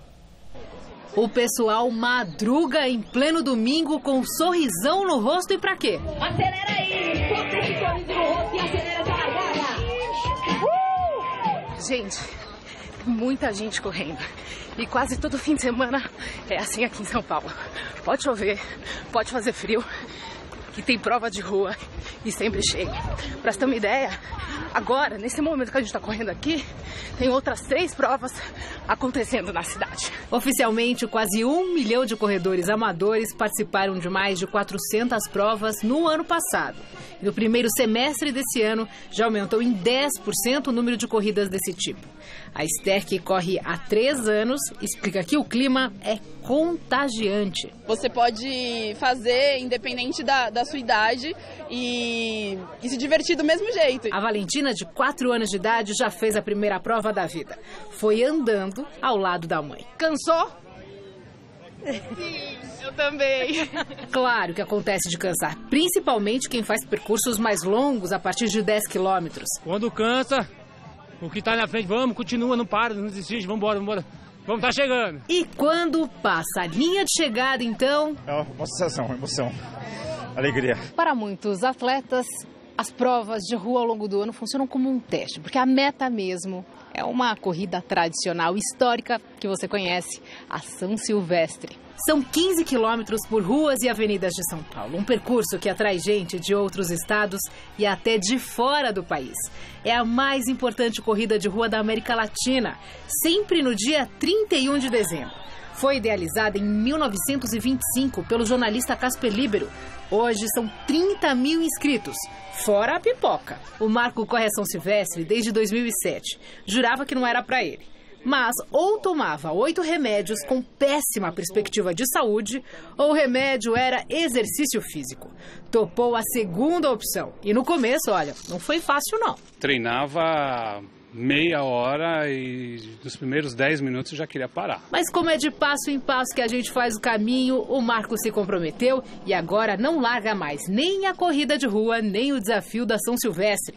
O pessoal madruga em pleno domingo com um sorrisão no rosto e pra quê? Acelera aí! Bota esse sorriso no rosto e acelera essa largada! Gente, muita gente correndo. E quase todo fim de semana é assim aqui em São Paulo. Pode chover, pode fazer frio, que tem prova de rua e sempre cheio. Pra você ter uma ideia, agora, nesse momento que a gente está correndo aqui, tem outras 3 provas acontecendo na cidade. Oficialmente, quase 1 milhão de corredores amadores participaram de mais de 400 provas no ano passado. E no primeiro semestre desse ano, já aumentou em 10% o número de corridas desse tipo. A Esther, que corre há 3 anos, explica que o clima é contagiante. Você pode fazer independente da sua idade e se divertir do mesmo jeito. A Valentina, de 4 anos de idade, já fez a primeira prova da vida. Foi andando ao lado da mãe. Cansou? Sim. Eu também. Claro que acontece de cansar, principalmente quem faz percursos mais longos a partir de 10 quilômetros. Quando cansa, o que tá na frente, vamos, continua, não para, não desiste, vamos embora. Vamos tá chegando. E quando passa a linha de chegada, então... É uma sensação, uma emoção, alegria. Para muitos atletas, as provas de rua ao longo do ano funcionam como um teste, porque a meta mesmo é uma corrida tradicional, histórica, que você conhece, a São Silvestre. São 15 quilômetros por ruas e avenidas de São Paulo, um percurso que atrai gente de outros estados e até de fora do país. É a mais importante corrida de rua da América Latina, sempre no dia 31 de dezembro. Foi idealizada em 1925 pelo jornalista Casper Libero. Hoje são 30 mil inscritos, fora a pipoca. O Marco corre a São Silvestre desde 2007. Jurava que não era para ele. Mas ou tomava 8 remédios com péssima perspectiva de saúde, ou o remédio era exercício físico. Topou a segunda opção. E no começo, olha, não foi fácil não. Treinava meia hora e nos primeiros 10 minutos eu já queria parar. Mas como é de passo em passo que a gente faz o caminho, o Marco se comprometeu e agora não larga mais nem a corrida de rua, nem o desafio da São Silvestre.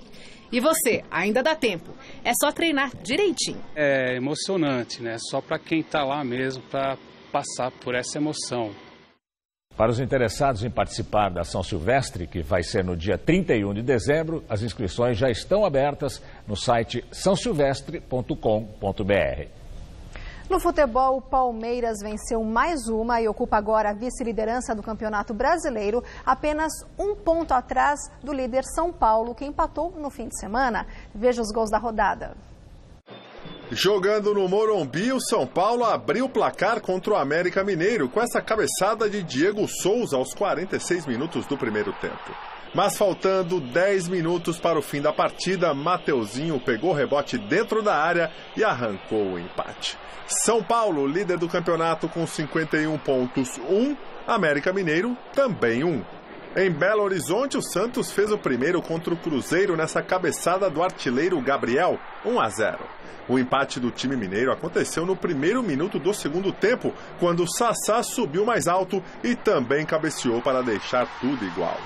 E você, ainda dá tempo. É só treinar direitinho. É emocionante, né? Só para quem está lá mesmo, para passar por essa emoção. Para os interessados em participar da São Silvestre, que vai ser no dia 31 de dezembro, as inscrições já estão abertas no site sãosilvestre.com.br. No futebol, o Palmeiras venceu mais uma e ocupa agora a vice-liderança do Campeonato Brasileiro, apenas 1 ponto atrás do líder São Paulo, que empatou no fim de semana. Veja os gols da rodada. Jogando no Morumbi, o São Paulo abriu o placar contra o América Mineiro com essa cabeçada de Diego Souza aos 46 minutos do primeiro tempo. Mas faltando 10 minutos para o fim da partida, Mateuzinho pegou o rebote dentro da área e arrancou o empate. São Paulo, líder do campeonato com 51 pontos, 1. América Mineiro, também 1. Em Belo Horizonte, o Santos fez o primeiro contra o Cruzeiro nessa cabeçada do artilheiro Gabriel, 1-0. O empate do time mineiro aconteceu no primeiro minuto do segundo tempo, quando o Sassá subiu mais alto e também cabeceou para deixar tudo igual.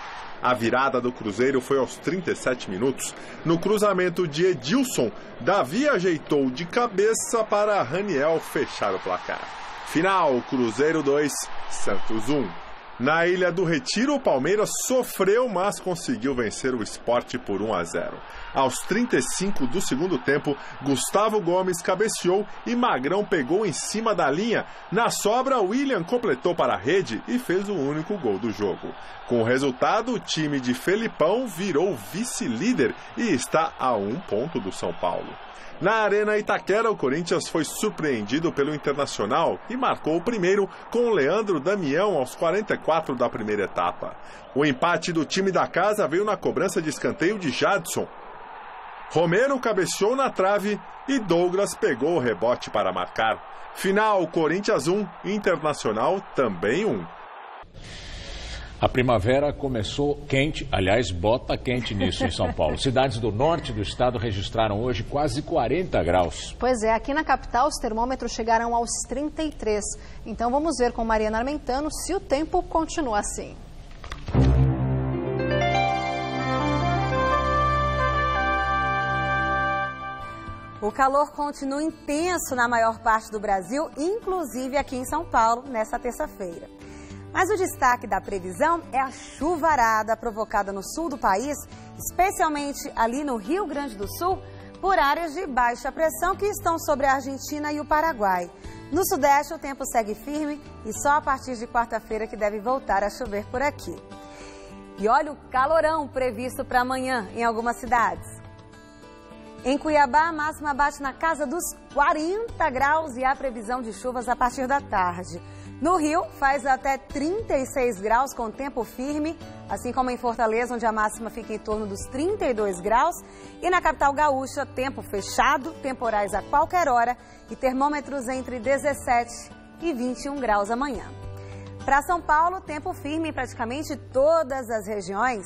A virada do Cruzeiro foi aos 37 minutos. No cruzamento de Edilson, Davi ajeitou de cabeça para Raniel fechar o placar. Final, Cruzeiro 2, Santos 1. Na Ilha do Retiro, o Palmeiras sofreu, mas conseguiu vencer o Sport por 1-0. Aos 35 do segundo tempo, Gustavo Gomes cabeceou e Magrão pegou em cima da linha. Na sobra, William completou para a rede e fez o único gol do jogo. Com o resultado, o time de Felipão virou vice-líder e está a 1 ponto do São Paulo. Na Arena Itaquera, o Corinthians foi surpreendido pelo Internacional e marcou o primeiro com o Leandro Damião aos 44 da primeira etapa. O empate do time da casa veio na cobrança de escanteio de Jadson. Romero cabeceou na trave e Douglas pegou o rebote para marcar. Final, Corinthians 1, Internacional também 1. A primavera começou quente, aliás, bota quente nisso em São Paulo. Cidades do norte do estado registraram hoje quase 40 graus. Pois é, aqui na capital os termômetros chegaram aos 33. Então vamos ver com Mariana Armentano se o tempo continua assim. O calor continua intenso na maior parte do Brasil, inclusive aqui em São Paulo, nesta terça-feira. Mas o destaque da previsão é a chuvarada provocada no sul do país, especialmente ali no Rio Grande do Sul, por áreas de baixa pressão que estão sobre a Argentina e o Paraguai. No sudeste, o tempo segue firme e só a partir de quarta-feira que deve voltar a chover por aqui. E olha o calorão previsto para amanhã em algumas cidades. Em Cuiabá, a máxima bate na casa dos 40 graus e há previsão de chuvas a partir da tarde. No Rio, faz até 36 graus com tempo firme, assim como em Fortaleza, onde a máxima fica em torno dos 32 graus. E na capital gaúcha, tempo fechado, temporais a qualquer hora e termômetros entre 17 e 21 graus amanhã. Para São Paulo, tempo firme em praticamente todas as regiões.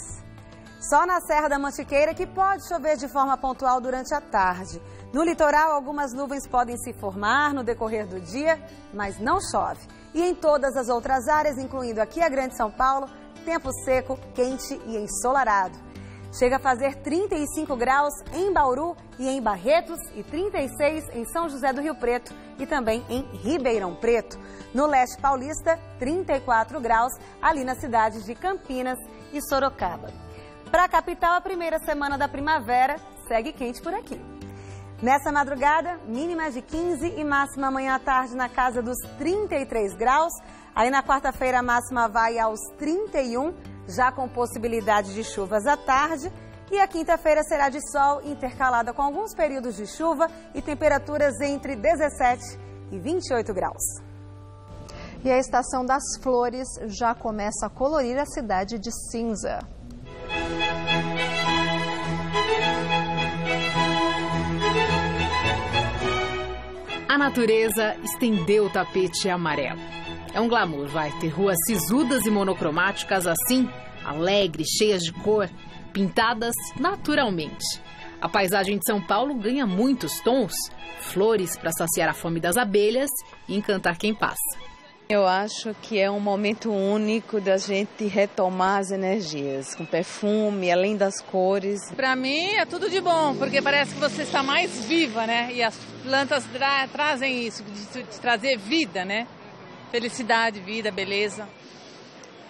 Só na Serra da Mantiqueira que pode chover de forma pontual durante a tarde. No litoral, algumas nuvens podem se formar no decorrer do dia, mas não chove. E em todas as outras áreas, incluindo aqui a Grande São Paulo, tempo seco, quente e ensolarado. Chega a fazer 35 graus em Bauru e em Barretos e 36 em São José do Rio Preto e também em Ribeirão Preto. No leste paulista, 34 graus ali nas cidades de Campinas e Sorocaba. Para a capital, a primeira semana da primavera segue quente por aqui. Nessa madrugada, mínima de 15 e máxima amanhã à tarde na casa dos 33 graus. Aí na quarta-feira a máxima vai aos 31, já com possibilidade de chuvas à tarde. E a quinta-feira será de sol intercalada com alguns períodos de chuva e temperaturas entre 17 e 28 graus. E a estação das flores já começa a colorir a cidade de cinza. A natureza estendeu o tapete amarelo. É um glamour, vai ter ruas sisudas e monocromáticas assim, alegres, cheias de cor, pintadas naturalmente. A paisagem de São Paulo ganha muitos tons, flores para saciar a fome das abelhas e encantar quem passa. Eu acho que é um momento único da gente retomar as energias, com perfume, além das cores. Para mim é tudo de bom, porque parece que você está mais viva, né? E as plantas trazem isso, de trazer vida, né? Felicidade, vida, beleza.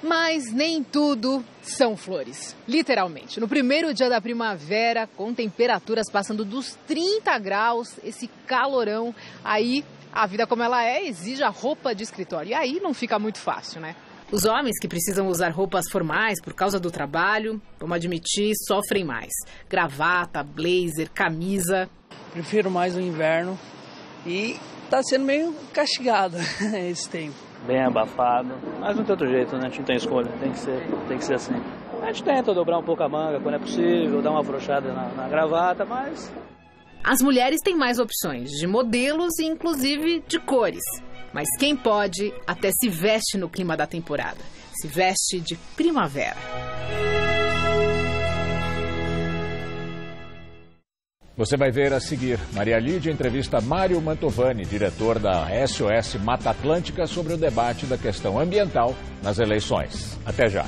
Mas nem tudo são flores, literalmente. No primeiro dia da primavera, com temperaturas passando dos 30 graus, esse calorão, aí a vida como ela é exige a roupa de escritório. E aí não fica muito fácil, né? Os homens que precisam usar roupas formais por causa do trabalho, vamos admitir, sofrem mais. Gravata, blazer, camisa. Prefiro mais o inverno e tá sendo meio castigado esse tempo. Bem abafado, mas não tem outro jeito, né? A gente não tem escolha, tem que ser assim. A gente tenta dobrar um pouco a manga quando é possível, dar uma afrouxada na gravata, mas... As mulheres têm mais opções de modelos e inclusive de cores. Mas quem pode até se veste no clima da temporada. Se veste de primavera. Você vai ver a seguir. Maria Lídia entrevista Mário Mantovani, diretor da SOS Mata Atlântica, sobre o debate da questão ambiental nas eleições. Até já.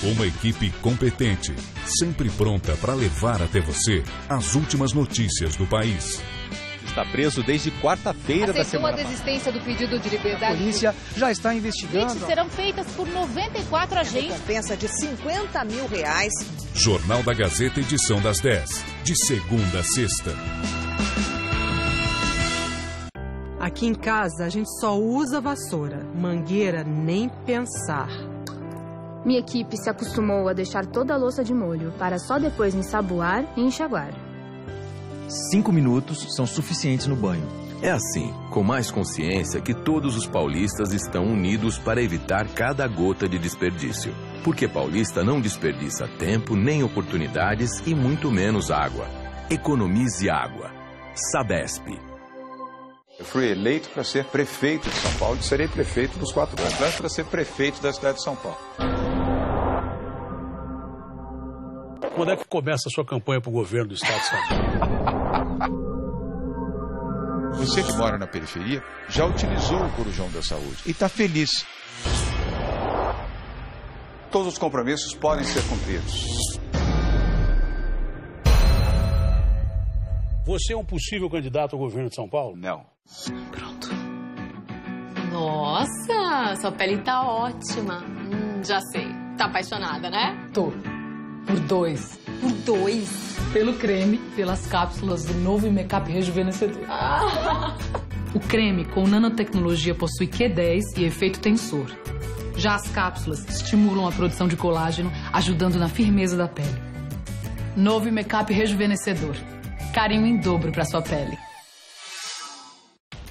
Uma equipe competente, sempre pronta para levar até você as últimas notícias do país. Está preso desde quarta-feira da semana passada. A desistência do pedido de liberdade. A polícia já está investigando. Serão feitas por 94 agentes. Recompensa de R$50 mil. Jornal da Gazeta, edição das 10, de segunda a sexta. Aqui em casa a gente só usa vassoura, mangueira nem pensar. Minha equipe se acostumou a deixar toda a louça de molho para só depois ensaboar e enxaguar. 5 minutos são suficientes no banho. É assim, com mais consciência, que todos os paulistas estão unidos para evitar cada gota de desperdício. Porque paulista não desperdiça tempo, nem oportunidades e muito menos água. Economize água. Sabesp. Eu fui eleito para ser prefeito de São Paulo e serei prefeito dos 4 anos, para ser prefeito da cidade de São Paulo. Quando é que começa a sua campanha para o governo do estado de São Paulo? Você que mora na periferia já utilizou o Corujão da Saúde e está feliz. Todos os compromissos podem ser cumpridos. Você é um possível candidato ao governo de São Paulo? Não. Pronto. Nossa, sua pele tá ótima. Já sei. Tá apaixonada, né? Tô. Por 2. Por 2? Pelo creme, pelas cápsulas do novo Make-up Rejuvenescedor. O creme com nanotecnologia possui Q10 e efeito tensor. Já as cápsulas estimulam a produção de colágeno, ajudando na firmeza da pele. Novo Make-up Rejuvenescedor. Carinho em dobro para sua pele.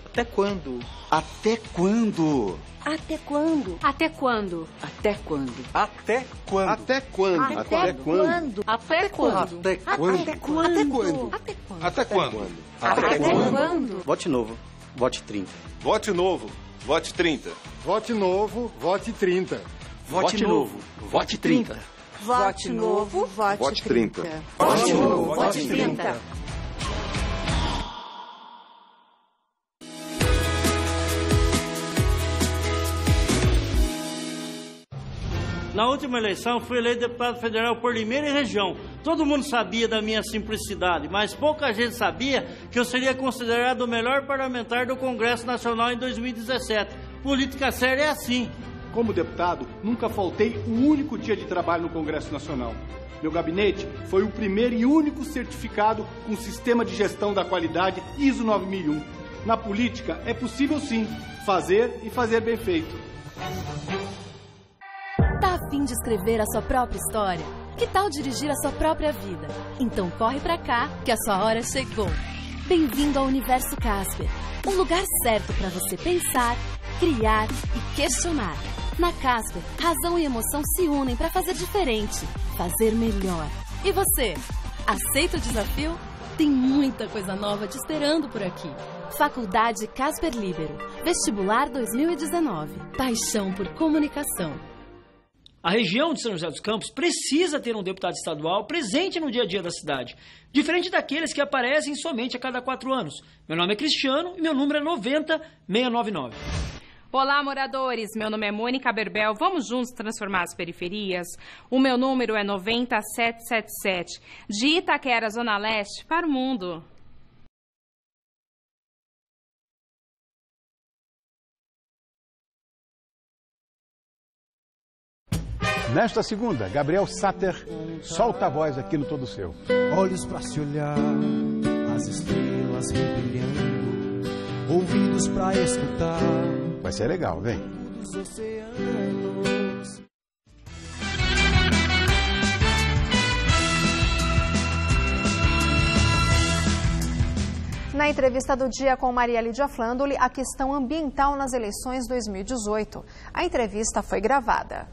Até quando? Até quando? Até quando? Até quando? Até quando? Até quando? Até quando? Até quando? Até quando? Até quando? Até quando? Até quando? Vote novo, vote 30. Vote novo, vote 30. Vote novo, vote 30. Vote novo. Vote 30. Vote novo, vote 30. Vote novo, vote 30. Na última eleição, fui eleito deputado federal por Limeira e região. Todo mundo sabia da minha simplicidade, mas pouca gente sabia que eu seria considerado o melhor parlamentar do Congresso Nacional em 2017. Política séria é assim. Como deputado, nunca faltei um único dia de trabalho no Congresso Nacional. Meu gabinete foi o primeiro e único certificado com sistema de gestão da qualidade ISO 9001. Na política, é possível sim fazer e fazer bem feito. Tá a fim de escrever a sua própria história? Que tal dirigir a sua própria vida? Então corre pra cá, que a sua hora chegou. Bem-vindo ao Universo Casper, um lugar certo para você pensar, criar e questionar. Na Casper, razão e emoção se unem para fazer diferente, fazer melhor. E você, aceita o desafio? Tem muita coisa nova te esperando por aqui. Faculdade Casper Líbero, Vestibular 2019. Paixão por comunicação. A região de São José dos Campos precisa ter um deputado estadual presente no dia a dia da cidade, diferente daqueles que aparecem somente a cada 4 anos. Meu nome é Cristiano e meu número é 90699. Olá, moradores. Meu nome é Mônica Berbel. Vamos juntos transformar as periferias? O meu número é 90777. De Itaquera, Zona Leste, para o mundo. Nesta segunda, Gabriel Satter solta a voz aqui no Todo Seu. Olhos para se olhar, as estrelas vêm brilhando, ouvidos para escutar. Vai ser legal, vem. Dos oceanos. Na entrevista do dia com Maria Lídia Flandoli, a questão ambiental nas eleições 2018. A entrevista foi gravada.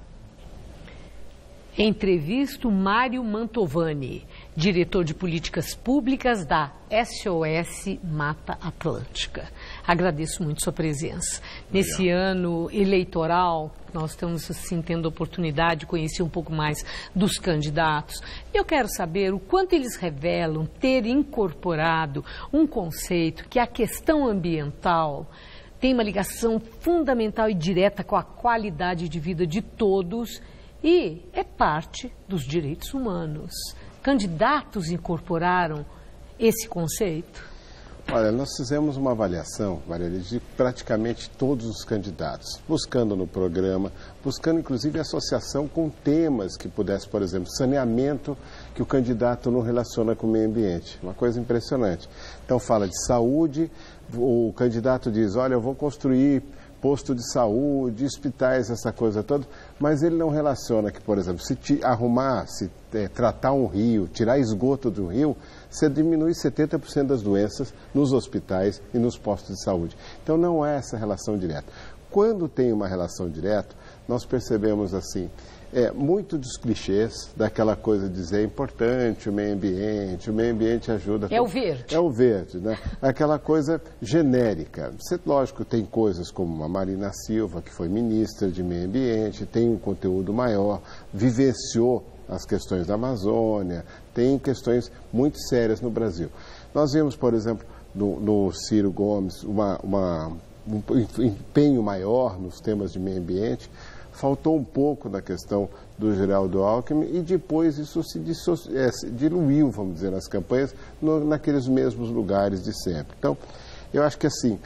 Entrevisto Mário Mantovani, diretor de políticas públicas da SOS Mata Atlântica. Agradeço muito sua presença. Nesse ano eleitoral, nós estamos assim, tendo a oportunidade de conhecer um pouco mais dos candidatos. E eu quero saber o quanto eles revelam ter incorporado um conceito que a questão ambiental tem uma ligação fundamental e direta com a qualidade de vida de todos e é parte dos direitos humanos. Candidatos incorporaram esse conceito? Olha, nós fizemos uma avaliação, Maria Lídia, de praticamente todos os candidatos, buscando no programa, buscando inclusive associação com temas que pudesse, por exemplo, saneamento, que o candidato não relaciona com o meio ambiente. Uma coisa impressionante. Então fala de saúde, o candidato diz, olha, eu vou construir posto de saúde, hospitais, essa coisa toda, mas ele não relaciona que, por exemplo, se tratar um rio, tirar esgoto do rio, você diminui 70% das doenças nos hospitais e nos postos de saúde. Então não é essa relação direta. Quando tem uma relação direta, nós percebemos assim, muito dos clichês, daquela coisa de dizer é importante o meio ambiente ajuda... É o verde. É o verde, né? Aquela coisa genérica. Você, lógico, tem coisas como a Marina Silva, que foi ministra de meio ambiente, tem um conteúdo maior, vivenciou as questões da Amazônia, tem questões muito sérias no Brasil. Nós vimos, por exemplo, no Ciro Gomes, um empenho maior nos temas de meio ambiente. Faltou um pouco na questão do Geraldo Alckmin e depois isso se diluiu, vamos dizer, nas campanhas, naqueles mesmos lugares de sempre. Então, eu acho que assim,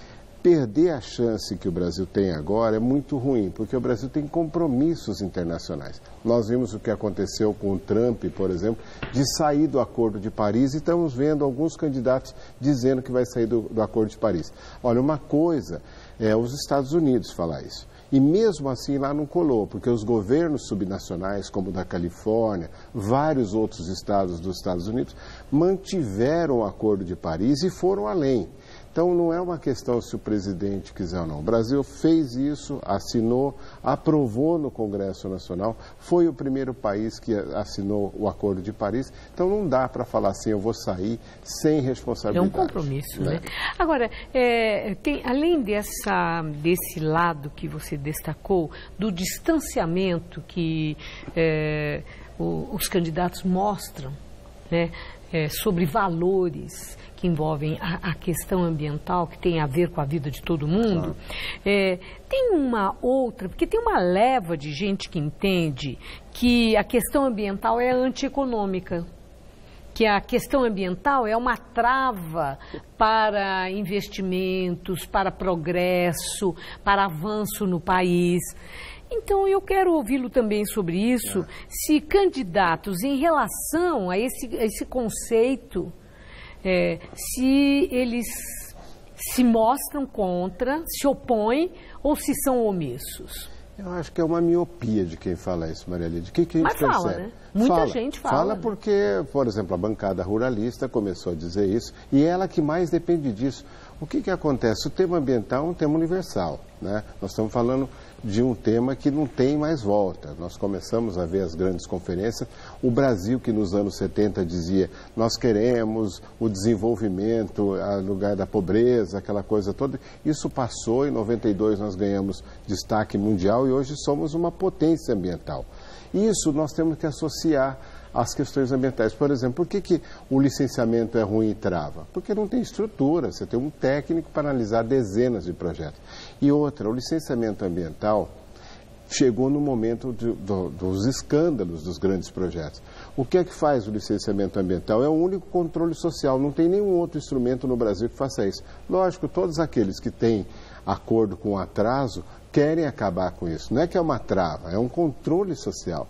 perder a chance que o Brasil tem agora é muito ruim, porque o Brasil tem compromissos internacionais. Nós vimos o que aconteceu com o Trump, por exemplo, de sair do Acordo de Paris e estamos vendo alguns candidatos dizendo que vai sair do Acordo de Paris. Olha, uma coisa é os Estados Unidos falar isso. E mesmo assim lá não colou, porque os governos subnacionais, como o da Califórnia, vários outros estados dos Estados Unidos, mantiveram o Acordo de Paris e foram além. Então, não é uma questão se o presidente quiser ou não. O Brasil fez isso, assinou, aprovou no Congresso Nacional, foi o primeiro país que assinou o Acordo de Paris. Então, não dá para falar assim, eu vou sair sem responsabilidade. É um compromisso, né? Agora, além desse lado que você destacou, do distanciamento que os candidatos mostram, né, sobre valores que envolvem a questão ambiental, que tem a ver com a vida de todo mundo, tem uma outra, porque tem uma leva de gente que entende que a questão ambiental é antieconômica, que a questão ambiental é uma trava para investimentos, para progresso, para avanço no país. Então, eu quero ouvi-lo também sobre isso, se candidatos em relação a esse conceito, se eles se mostram contra, se opõem ou se são omissos. Eu acho que é uma miopia de quem fala isso, Maria Lídia. O que a gente percebe? Fala, né? Muita gente fala. Fala porque, por exemplo, a bancada ruralista começou a dizer isso e ela que mais depende disso. O que acontece? O tema ambiental é um tema universal, né? Nós estamos falando de um tema que não tem mais volta. Nós começamos a ver as grandes conferências. O Brasil, que nos anos 70 dizia, nós queremos o desenvolvimento, o lugar da pobreza, aquela coisa toda. Isso passou, em 92 nós ganhamos destaque mundial e hoje somos uma potência ambiental. Isso nós temos que associar às questões ambientais. Por exemplo, por que o licenciamento é ruim e trava? Porque não tem estrutura, você tem um técnico para analisar dezenas de projetos. E outra, o licenciamento ambiental chegou no momento dos escândalos dos grandes projetos. O que é que faz o licenciamento ambiental? É o único controle social, não tem nenhum outro instrumento no Brasil que faça isso. Lógico, todos aqueles que têm acordo com atraso querem acabar com isso. Não é que é uma trava, é um controle social.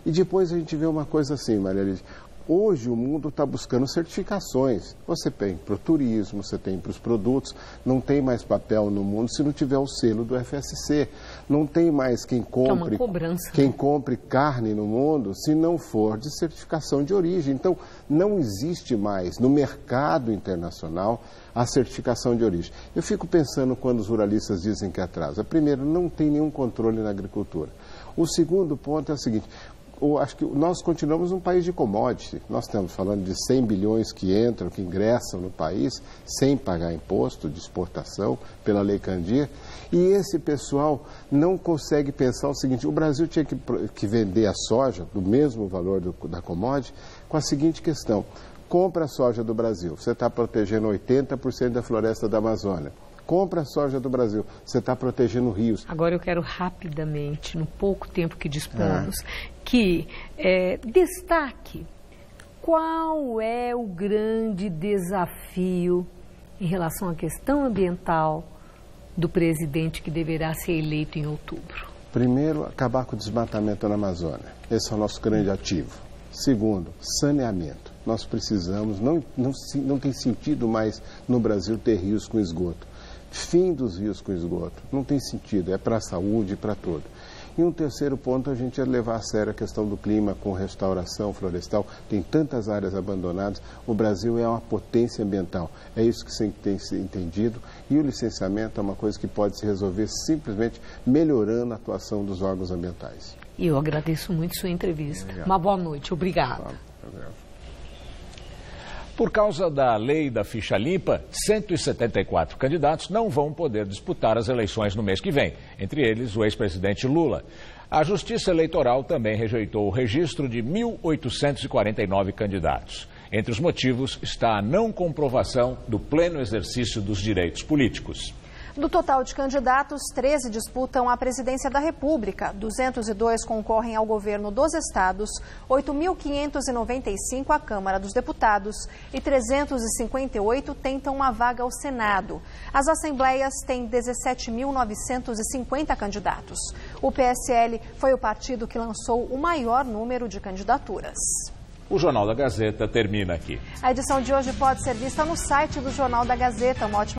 E depois a gente vê uma coisa assim, Maria Lídia. Hoje o mundo está buscando certificações. Você tem para o turismo, você tem para os produtos. Não tem mais papel no mundo se não tiver o selo do FSC. Não tem mais quem compre carne no mundo se não for de certificação de origem. Então, não existe mais no mercado internacional a certificação de origem. Eu fico pensando quando os ruralistas dizem que atrasa. Primeiro, não tem nenhum controle na agricultura. O segundo ponto é o seguinte... acho que nós continuamos um país de commodity. Nós estamos falando de 100 bilhões que entram, que ingressam no país, sem pagar imposto de exportação, pela Lei Candir. E esse pessoal não consegue pensar o seguinte, o Brasil tinha que vender a soja, do mesmo valor da commodity, com a seguinte questão. Compra a soja do Brasil, você está protegendo 80% da floresta da Amazônia. Compra a soja do Brasil, você está protegendo rios. Agora eu quero rapidamente, no pouco tempo que dispomos, que destaque qual é o grande desafio em relação à questão ambiental do presidente que deverá ser eleito em outubro. Primeiro, acabar com o desmatamento na Amazônia. Esse é o nosso grande ativo. Segundo, saneamento. Nós precisamos, não tem sentido mais no Brasil ter rios com esgoto. Fim dos rios com esgoto. Não tem sentido, é para a saúde e para tudo. E um terceiro ponto, a gente é levar a sério a questão do clima com restauração florestal. Tem tantas áreas abandonadas. O Brasil é uma potência ambiental. É isso que tem que ser entendido. E o licenciamento é uma coisa que pode se resolver simplesmente melhorando a atuação dos órgãos ambientais. E eu agradeço muito sua entrevista. Obrigado. Uma boa noite. Obrigada. Obrigado. Por causa da lei da ficha limpa, 174 candidatos não vão poder disputar as eleições no mês que vem, entre eles o ex-presidente Lula. A Justiça Eleitoral também rejeitou o registro de 1.849 candidatos. Entre os motivos está a não comprovação do pleno exercício dos direitos políticos. Do total de candidatos, 13 disputam a presidência da República, 202 concorrem ao governo dos estados, 8.595 à Câmara dos Deputados e 358 tentam uma vaga ao Senado. As assembleias têm 17.950 candidatos. O PSL foi o partido que lançou o maior número de candidaturas. O Jornal da Gazeta termina aqui. A edição de hoje pode ser vista no site do Jornal da Gazeta. Uma ótima